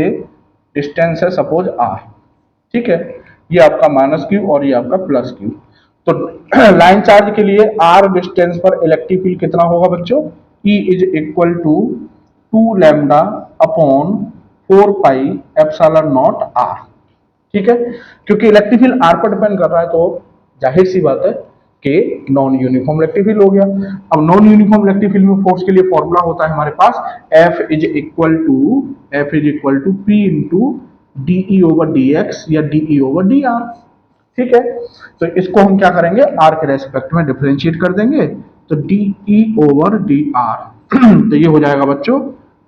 डिस्टेंस है सपोज r, ठीक है। ये आपका माइनस क्यू और ये आपका प्लस क्यू। तो लाइन चार्ज के लिए r डिस्टेंस पर इलेक्ट्रिक फील्ड कितना होगा बच्चों? E is equal to 2 lambda upon 4 pi epsilon naught r, ठीक है। क्योंकि इलेक्ट्रिक फील्ड r पर डिपेंड कर रहा है तो जाहिर सी बात है कि नॉन यूनिफॉर्म इलेक्ट्रिक फील्ड हो गया। अब नॉन यूनिफॉर्म इलेक्ट्रिक फील्ड में फोर्स के लिए फॉर्मूला होता है हमारे पास F is equal to P into DE over DX या DE ओवर DR, ठीक है। तो इसको हम क्या करेंगे, r के रेस्पेक्ट में डिफरेंशिएट कर देंगे, तो DE ओवर DR तो ये हो जाएगा बच्चों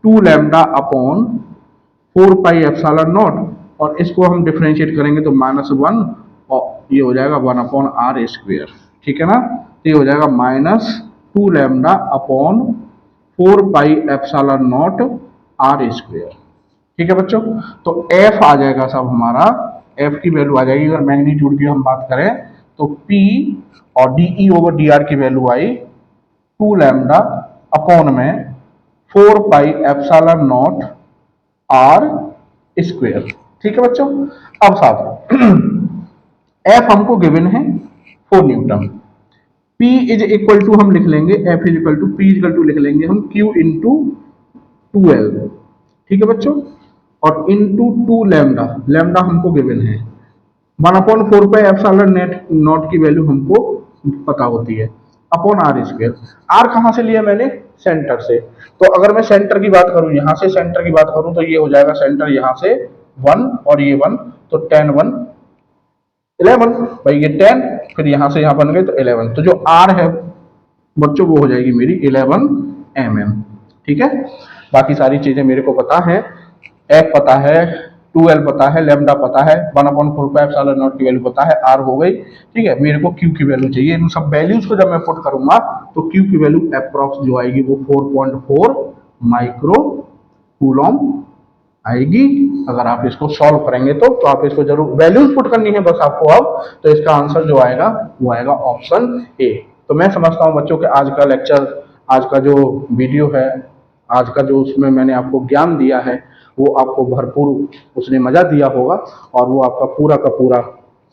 2 lambda upon 4 pi epsilon not, और इसको हम डिफरेंशिएट करेंगे तो -1 और ये हो जाएगा 1 अपॉन r स्क्वायर, ठीक है ना। तो ये हो जाएगा -2 lambda upon 4 pi epsilon naught r square, ठीक है बच्चों। तो f आ जाएगा सब हमारा, f की वैल्यू आ जाएगी, अगर मैग्नीट्यूड की हम बात करें तो p और DE ओवर DR की वैल्यू आई 2 लैम्डा अपॉन में 4 pi epsilon naught r square, ठीक है बच्चों। अब साथ f हमको गिवन है 4 newton, P is equal to हम लिख लेंगे F is equal to P is equal to लिख लेंगे हम Q इंटू 2L, ठीक है बच्चों, और इंटू 2 लैम्डा, लैम्डा हमको गिवन है 1/4 पाई एप्सिलॉन नॉट की वैल्यू हमको पता होती है अपॉन r स्क्वायर। r कहाँ से लिया मैंने? सेंटर से। तो अगर मैं सेंटर की बात करूं, यहां से सेंटर की बात करूं तो ये हो जाएगा सेंटर यहां से 1 और ये 1, तो 10 1 11 भाई, ये 10 फिर यहां से यहां बन गए तो 11, तो जो r है बच्चों वो हो जाएगी मेरी 11 mm, ठीक है। बाकी सारी चीजें मेरे को पता है, f पता है, 2L पता है, लैम्डा पता है, 1/4 पाई एप्सिलॉन नॉट की वैल्यू पता है, r हो गई, ठीक है। मेरे को q की वैल्यू चाहिए, इन सब वैल्यूज को जब मैं पुट करूंगा तो q की वैल्यू अप्रॉक्स जो आएगी वो 4.4 माइक्रो कूलम आएगी। अगर आप इसको सॉल्व करेंगे तो आप इसको जरूर वैल्यूज पुट करनी है बस आपको अब, तो इसका आंसर जो आएगा वो आएगा ऑप्शन ए। तो मैं समझता हूं बच्चों के आज का लेक्चर, आज का जो वीडियो है, आज का जो उसमें मैंने आपको ज्ञान दिया है वो आपको भरपूर उसने मजा दिया होगा और वो आपका पूरा का पूरा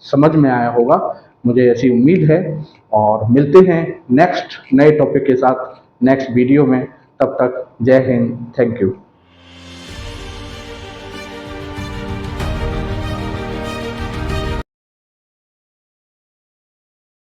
समझ में आया होगा, मुझे ऐसी उम्मीद है। और मिलते हैं नेक्स्ट नए टॉपिक के साथ नेक्स्ट वीडियो में, तब तक जय हिंद, थैंक यू।